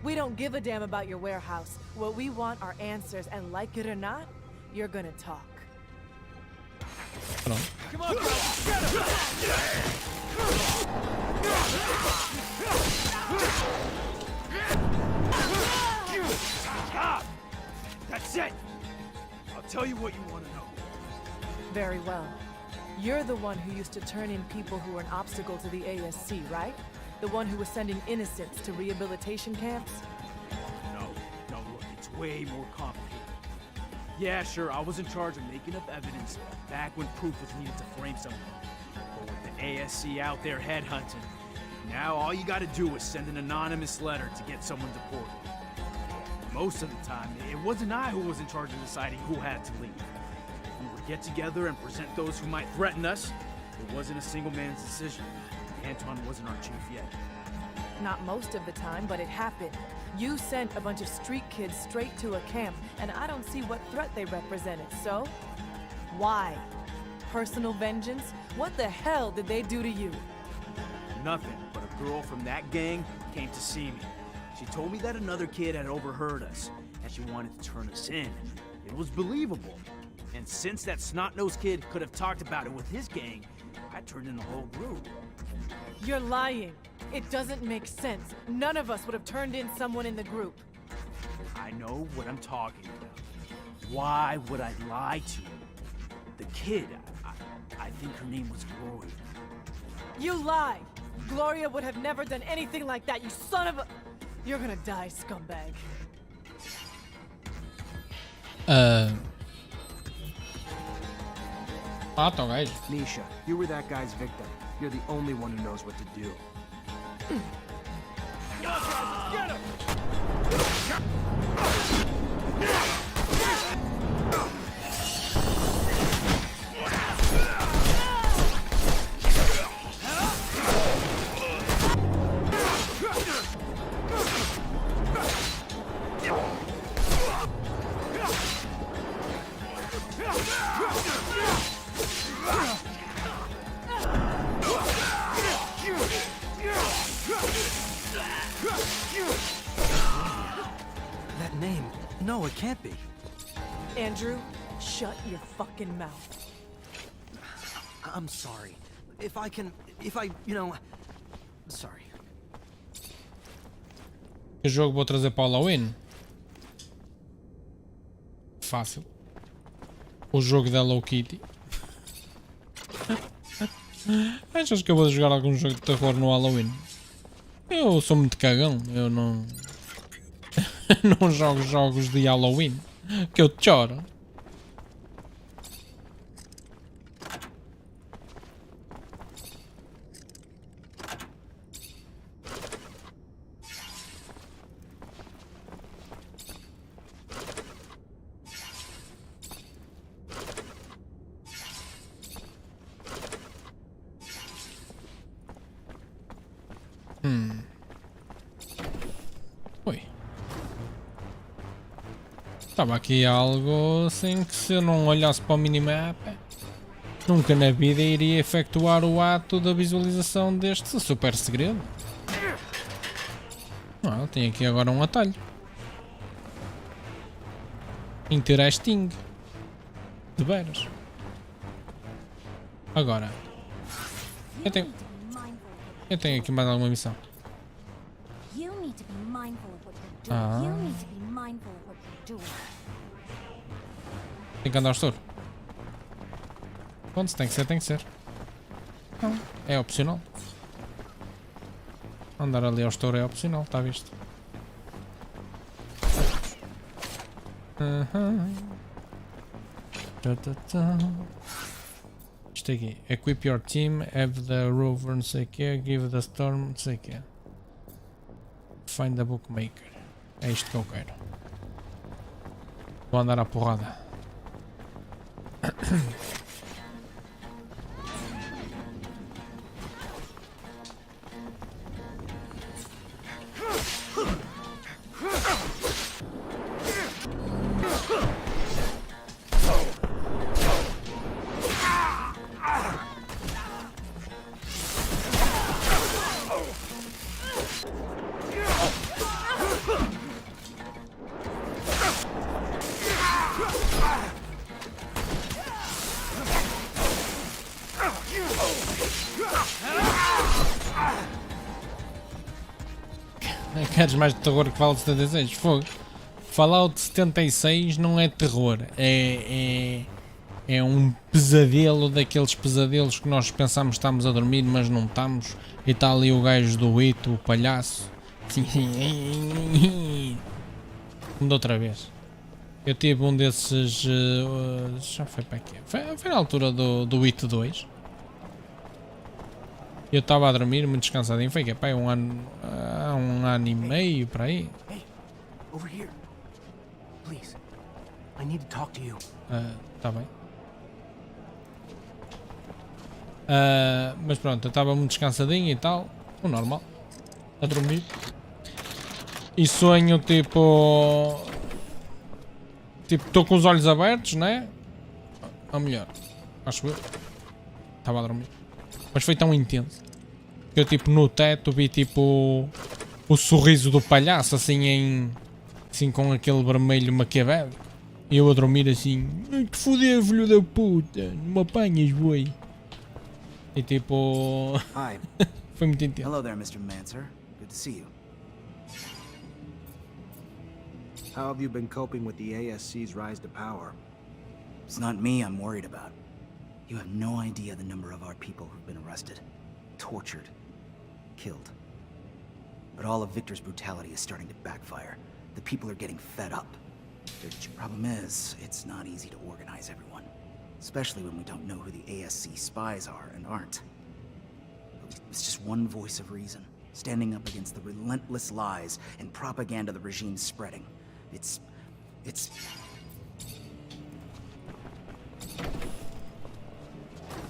We don't give a damn about your warehouse. What we want are answers, and like it or not, you're gonna talk. Pronto. Come on, girls, get him! Stop! That's it! I'll tell you what you want to know. Very well. You're the one who used to turn in people who were an obstacle to the ASC, right? The one who was sending innocents to rehabilitation camps? No, look, it's way more complicated. Yeah, sure, I was in charge of making up evidence back when proof was needed to frame someone. But with the ASC out there headhunting, now all you gotta do is send an anonymous letter to get someone deported. Most of the time, it wasn't I who was in charge of deciding who had to leave. We would get together and present those who might threaten us. It wasn't a single man's decision. Anton wasn't our chief yet. Not most of the time, but it happened. You sent a bunch of street kids straight to a camp, and I don't see what threat they represented, so? Why? Personal vengeance? What the hell did they do to you? Nothing, but a girl from that gang came to see me. She told me that another kid had overheard us, and she wanted to turn us in. It was believable. And since that snot-nosed kid could have talked about it with his gang, I turned in the whole group. You're lying. It doesn't make sense. None of us would have turned in someone in the group. I know what I'm talking about. Why would I lie to you? the kid, I think her name was Gloria. You lie! Gloria would have never done anything like that, you son of a... You're gonna die, scumbag. Tá, gajo. Nisha, you were that guy's victim. You're the only one who knows what to do. That name, no, it can't be. Andrew, shut your fucking mouth. I'm sorry. Sorry. Que jogo vou trazer para o Halloween? Fácil. O jogo da Hello Kitty. Achas que eu vou jogar algum jogo de terror no Halloween? Eu sou muito cagão. Eu não... não jogo jogos de Halloween. Que eu choro. Oi. Estava aqui algo assim que, se eu não olhasse para o minimapa, nunca na vida iria efetuar o ato da visualização deste super segredo. Tem aqui agora um atalho. Interesting. De veras. Agora. Eu tenho aqui mais alguma missão. Tem que andar ao estouro. Bom, se tem que ser, tem que ser. Não, é opcional. Andar ali ao estouro é opcional, está visto. Isto aqui. Equip your team, have the rover, não sei o que, give the storm, não sei o que. Find the bookmaker. É isto que eu quero. Vou andar à porrada. Queres mais de terror que Fallout 76? Fogo. Fallout 76 não é terror, é um pesadelo, daqueles pesadelos que nós pensamos que estamos a dormir, mas não estamos. E está ali o gajo do Ito, o palhaço. Mudou outra vez. Eu tive um desses. Já foi para aqui. Foi na altura do Ito 2. Eu estava a dormir muito descansadinho. Foi que é um ano e meio para aí. Hey, over here. Please. I need to talk to you. Tá bem. Mas pronto, eu estava muito descansadinho e tal. O normal. A dormir. E sonho tipo. Tipo, estou com os olhos abertos, né? Ou melhor, acho eu. Estava a dormir. Mas foi tão intenso que eu tipo no teto vi tipo o sorriso do palhaço assim com aquele vermelho maquiavélico. E eu a dormir assim, que foder, filho da puta, não me apanhas, boi. E tipo Hi. foi muito intenso. Hello there, Mr. Mancer. Good to see you. How have you been coping with the ASC's rise to power? It's not me I'm worried about. You have no idea the number of our people who've been arrested, tortured, killed. But all of Victor's brutality is starting to backfire. The people are getting fed up. The problem is, it's not easy to organize everyone. Especially when we don't know who the ASC spies are and aren't. It's just one voice of reason, standing up against the relentless lies and propaganda the regime's spreading. It's...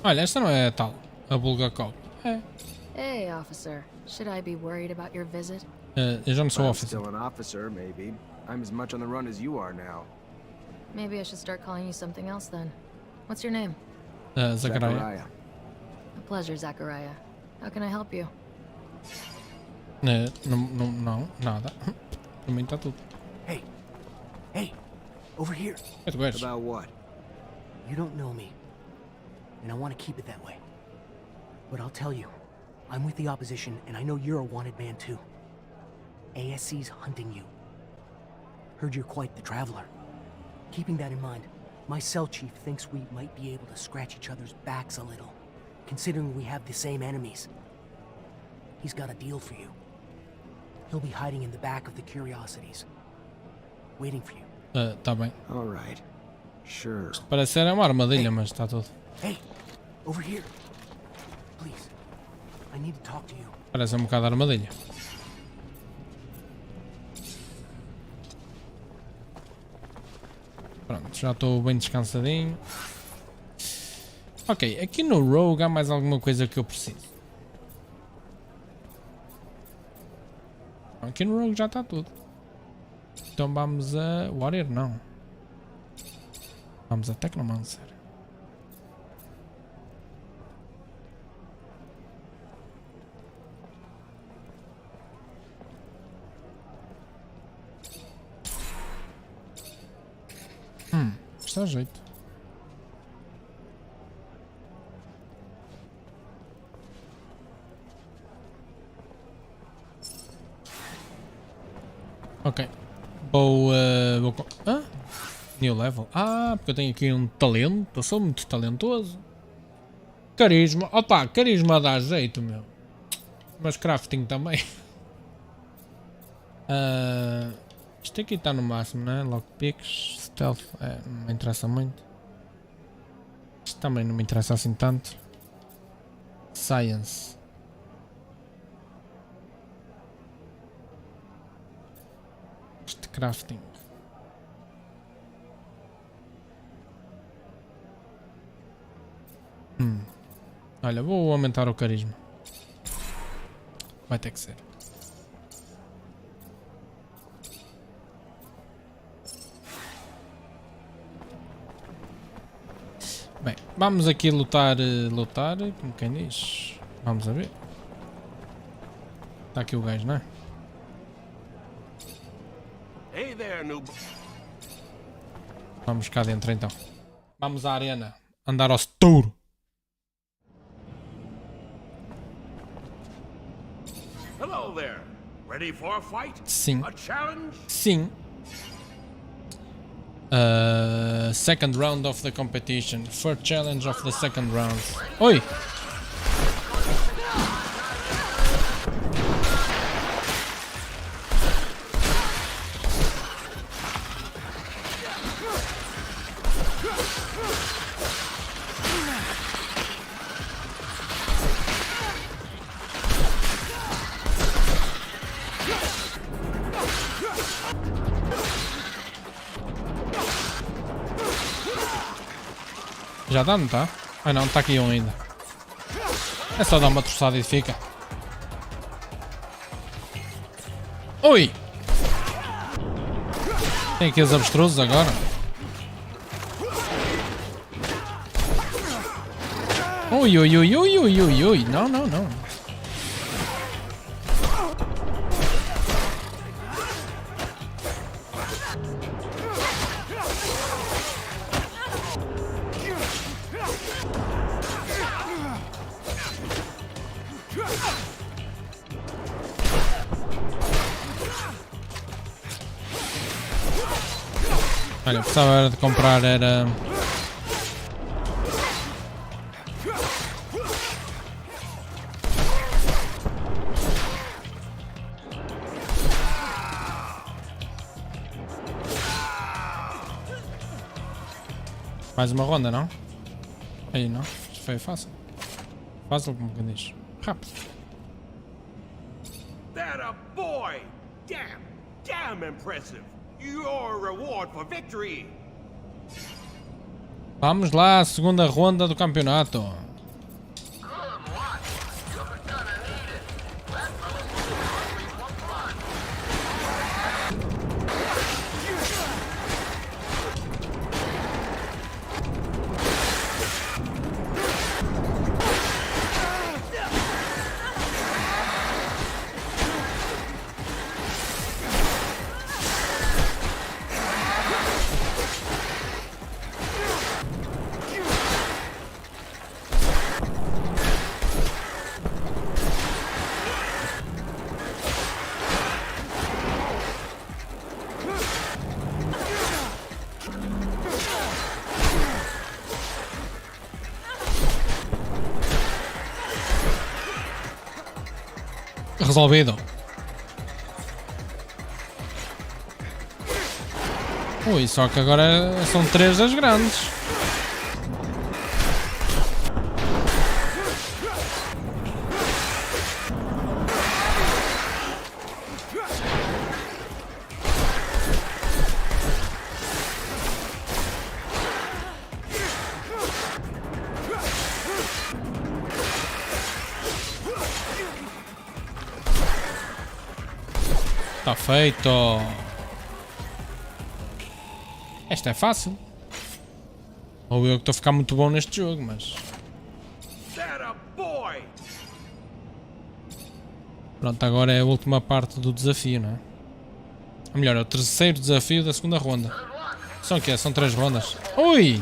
Olha, esta não é a tal, a Bulgakov. É. Hey, officer. Should I be worried about your visit? Eu já não sou I'm officer. still an officer, maybe. I'm as much on the run as you are now. Maybe I should start calling you something else then. What's your name? Zachariah. A pleasure, Zachariah. How can I help you? Não, nada. Para mim está tudo. Hey, over here. É tu és. About what? You don't know me, and I want to keep it that way. But I'll tell you, I'm with the opposition, and I know you're a wanted man too. ASC's hunting you. Heard you're quite the traveler. Keeping that in mind, my cell chief thinks we might be able to scratch each other's backs a little, considering we have the same enemies. He's got a deal for you. He'll be hiding in the back of the Curiosities, waiting for you. Tá bem. All right. Sure. Parece ser uma armadilha, mas está tudo. Hey, over here. Please, I need to talk to you. Parece um bocado armadilha. Pronto, já estou bem descansadinho. Ok, aqui no Rogue há mais alguma coisa que eu preciso. Aqui no Rogue já está tudo. Então vamos a Warrior, não. Vamos a Technomancer. Está a jeito. Ok. Vou New level. Porque eu tenho aqui um talento. Eu sou muito talentoso. Carisma. Opa, carisma dá jeito, meu. Mas crafting também. Isto aqui está no máximo, né? Lockpicks, stealth, não me interessa muito. Isto também não me interessa assim tanto. Science. Este crafting. Olha, vou aumentar o carisma. Vai ter que ser. Bem, vamos aqui lutar, como quem diz. Vamos a ver. Está aqui o gajo, não é? Hey there, noob. Vamos cá dentro então. Vamos à arena. Andar ao touro. Hello there. Ready for a fight? Sim. A challenge? Sim. Second round of the competition. First challenge of the second round. Oi! Já dá, não está? Ah não, está aqui um ainda. É só dar uma troçada e fica. Oi! Tem aqui os abstrusos agora. Ui, ui, ui, ui, ui, ui, ui. Não, não, não. Olha, precisava de comprar era Mais uma ronda, não? Aí não, isto foi fácil. Fácil como quem diz. Rápido. That a boy! Damn impressive! Your reward for victory! Vamos lá, segunda ronda do campeonato. Resolvido. Ui, só que agora são 3 das grandes. Está feito. Esta é fácil. Ou eu que estou a ficar muito bom neste jogo, mas... Pronto, agora é a última parte do desafio, não é? Ou melhor, é o terceiro desafio da segunda ronda. São o quê? São 3 rondas. Ui!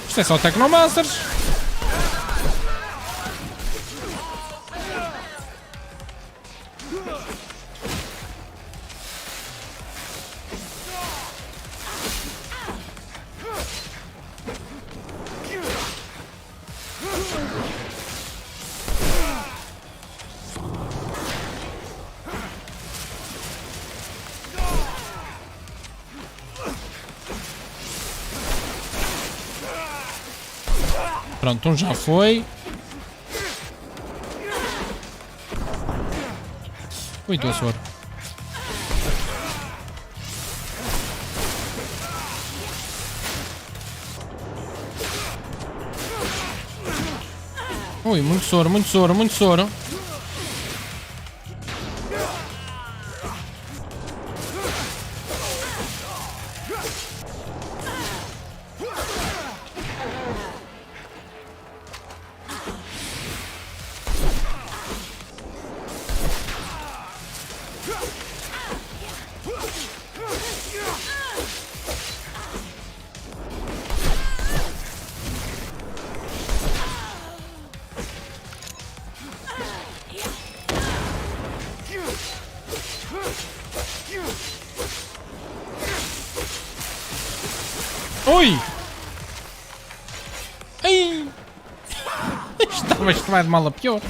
Isto é só Technomancers. Pronto, um já foi. Ui, estou a suar. Ui, muito soro, muito soro, muito soro. Ui! Ai! Isto vai de mal a pior.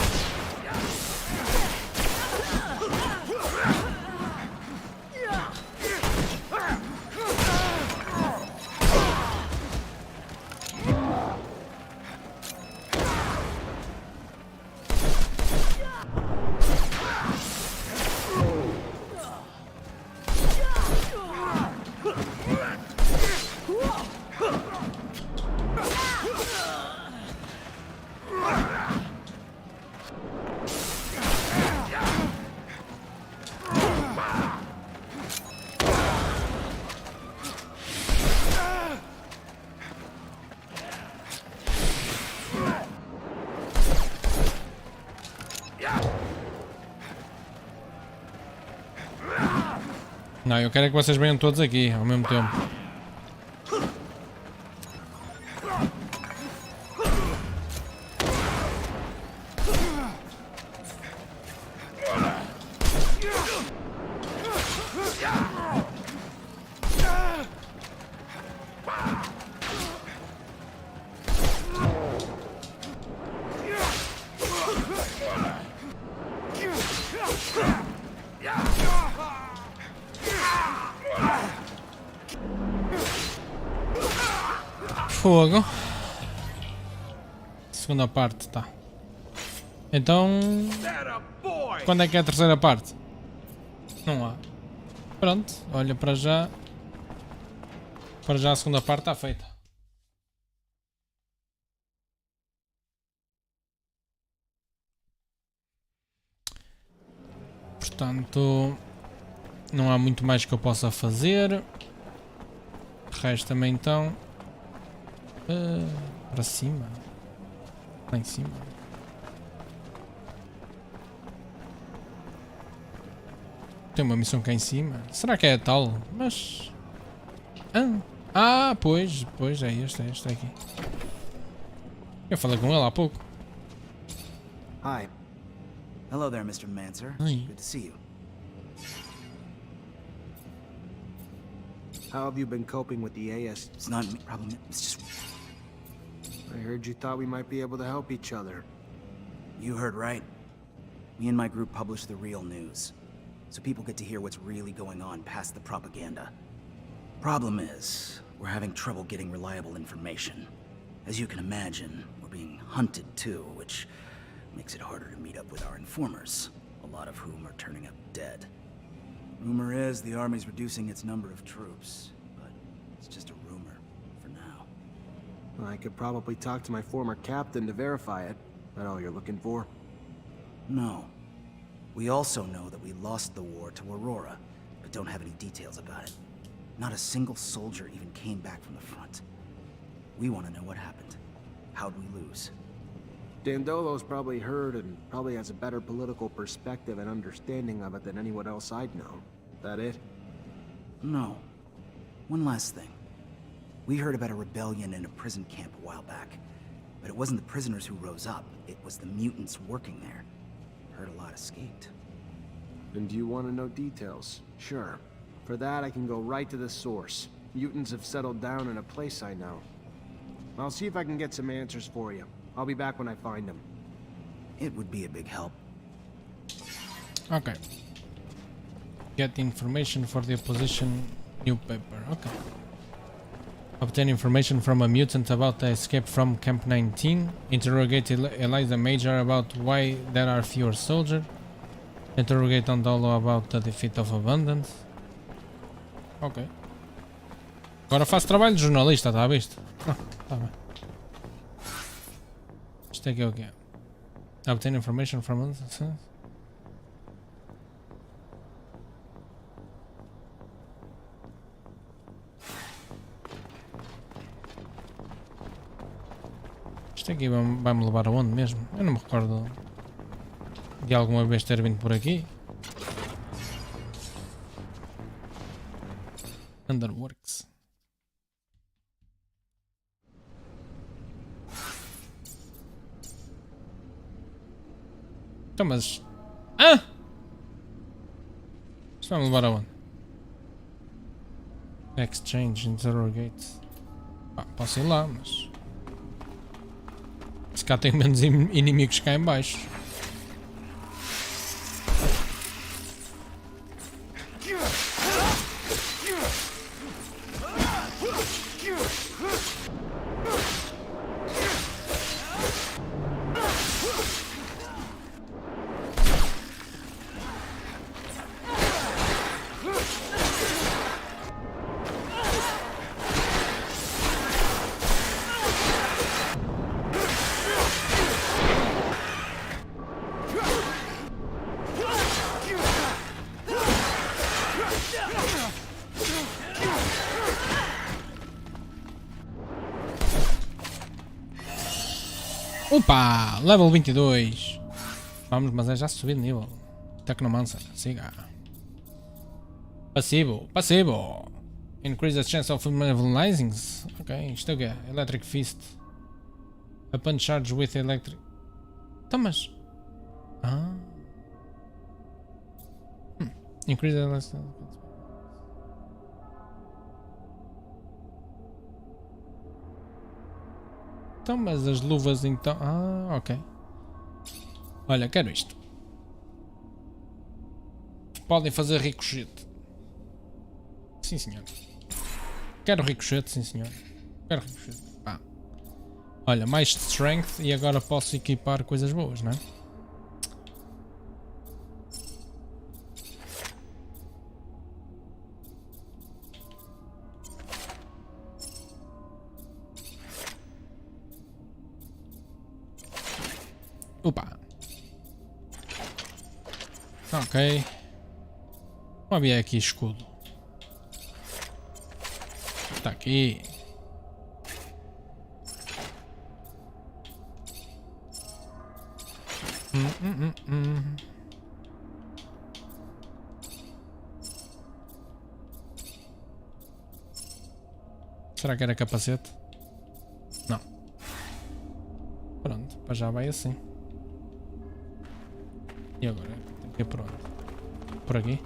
Não, eu quero é que vocês venham todos aqui ao mesmo tempo. Fogo. Segunda parte, tá. Então... Quando é que é a terceira parte? Não há. Pronto, olha, para já... Para já a segunda parte está feita. Portanto... Não há muito mais que eu possa fazer. Resta-me então... para cima. Lá em cima. Tem uma missão cá em cima. Será que é a tal? Mas... pois é este aqui. Eu falei com ele há pouco. Hi. Hello there, Mr. Mancer. Hi. Good to see you. How have you been coping with the AS? It's not a problem. It's just... I heard you thought we might be able to help each other. You heard right. Me and my group publish the real news, so people get to hear what's really going on past the propaganda. Problem is, we're having trouble getting reliable information. As you can imagine, we're being hunted too, which makes it harder to meet up with our informers, a lot of whom are turning up dead. Rumor is the army's reducing its number of troops, but it's just a rumor for now. I could probably talk to my former captain to verify it. That all you're looking for? No. We also know that we lost the war to Aurora, but don't have any details about it. Not a single soldier even came back from the front. We want to know what happened. How'd we lose? Dandolo's probably heard and probably has a better political perspective and understanding of it than anyone else I'd know. That it? No. One last thing. We heard about a rebellion in a prison camp a while back. But it wasn't the prisoners who rose up, it was the mutants working there. Heard a lot escaped. And do you want to know details? Sure. For that, I can go right to the source. Mutants have settled down in a place I know. I'll see if I can get some answers for you. I'll be back when I find them. It would be a big help. Okay. Get information for the opposition newspaper. Okay. Obtain information from a mutant about the escape from Camp 19. Interrogate Eliza Major about why there are fewer soldiers. Interrogate Andolo about the defeat of Abundance. Ok. Agora faço trabalho de jornalista, tá visto? Tá bem. Isto aqui é o que é. Obtain information from... Isto aqui vai-me levar aonde mesmo? Eu não me recordo de alguma vez ter vindo por aqui. Underworks. Então, mas... Isto vai-me levar aonde? Exchange, interrogate. Posso ir lá, mas... Se cá tem menos inimigos cá em baixo. Opa! Level 22. Vamos, mas é já subir de nível. Technomancer, siga. Passivo, passivo. Increase the chance of levelizing. Ok, isto é o quê? Electric Fist. Upon charge with electric... Então, mas... Increase the... Então, mas as luvas então... ok. Olha, quero isto. Podem fazer ricochete. Sim, senhor. Quero ricochete, sim, senhor. Quero ricochete. Pá. Olha, mais strength e agora posso equipar coisas boas, não é? Opa! Ok. Não havia aqui escudo. Está aqui. Será que era capacete? Não. Pronto, para já vai assim. E agora? Tem que ir por onde? Por aqui?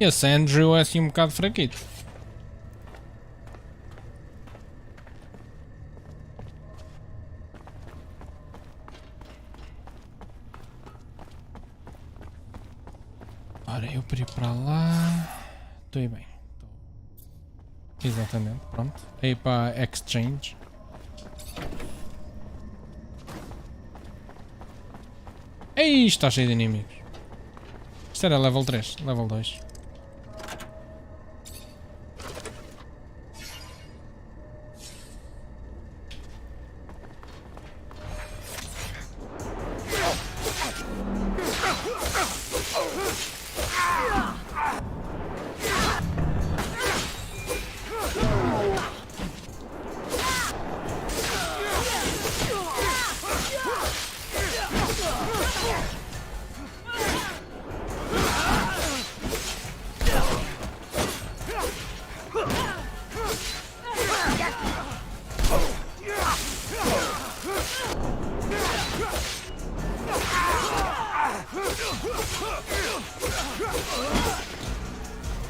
Esse Andrew é assim um bocado fraquito. Ora, eu para ir para lá. Estou aí bem. Exatamente, pronto. Aí para Exchange. Ei, está cheio de inimigos. Isto era level 3, level 2.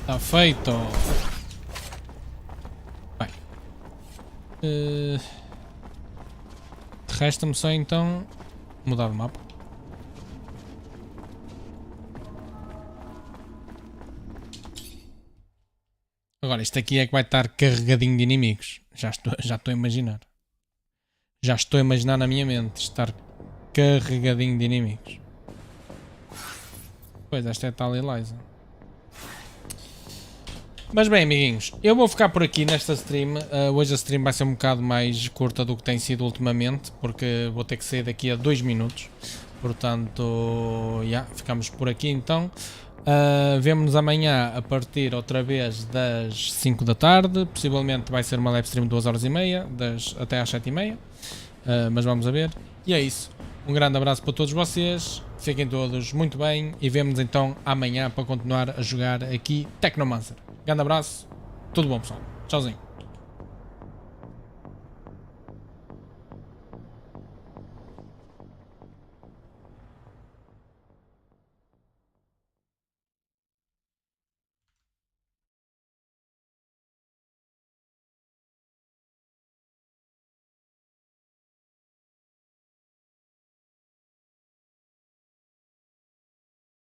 Está feito. Bem. Resta-me só então mudar de mapa. Agora isto aqui é que vai estar carregadinho de inimigos. Já estou a imaginar. Já estou a imaginar na minha mente estar carregadinho de inimigos. Pois, esta é a tal Eliza. Mas bem, amiguinhos, eu vou ficar por aqui nesta stream. Hoje a stream vai ser um bocado mais curta do que tem sido ultimamente, porque vou ter que sair daqui a 2 minutos. Portanto, ficamos por aqui então. Vemo-nos amanhã a partir outra vez das 5 da tarde. Possivelmente vai ser uma live stream de 2h30, até às 7h30. Mas vamos a ver. E é isso. Um grande abraço para todos vocês. Fiquem todos muito bem. E vemo-nos então amanhã para continuar a jogar aqui Technomancer. Grande abraço. Tudo bom, pessoal. Tchauzinho.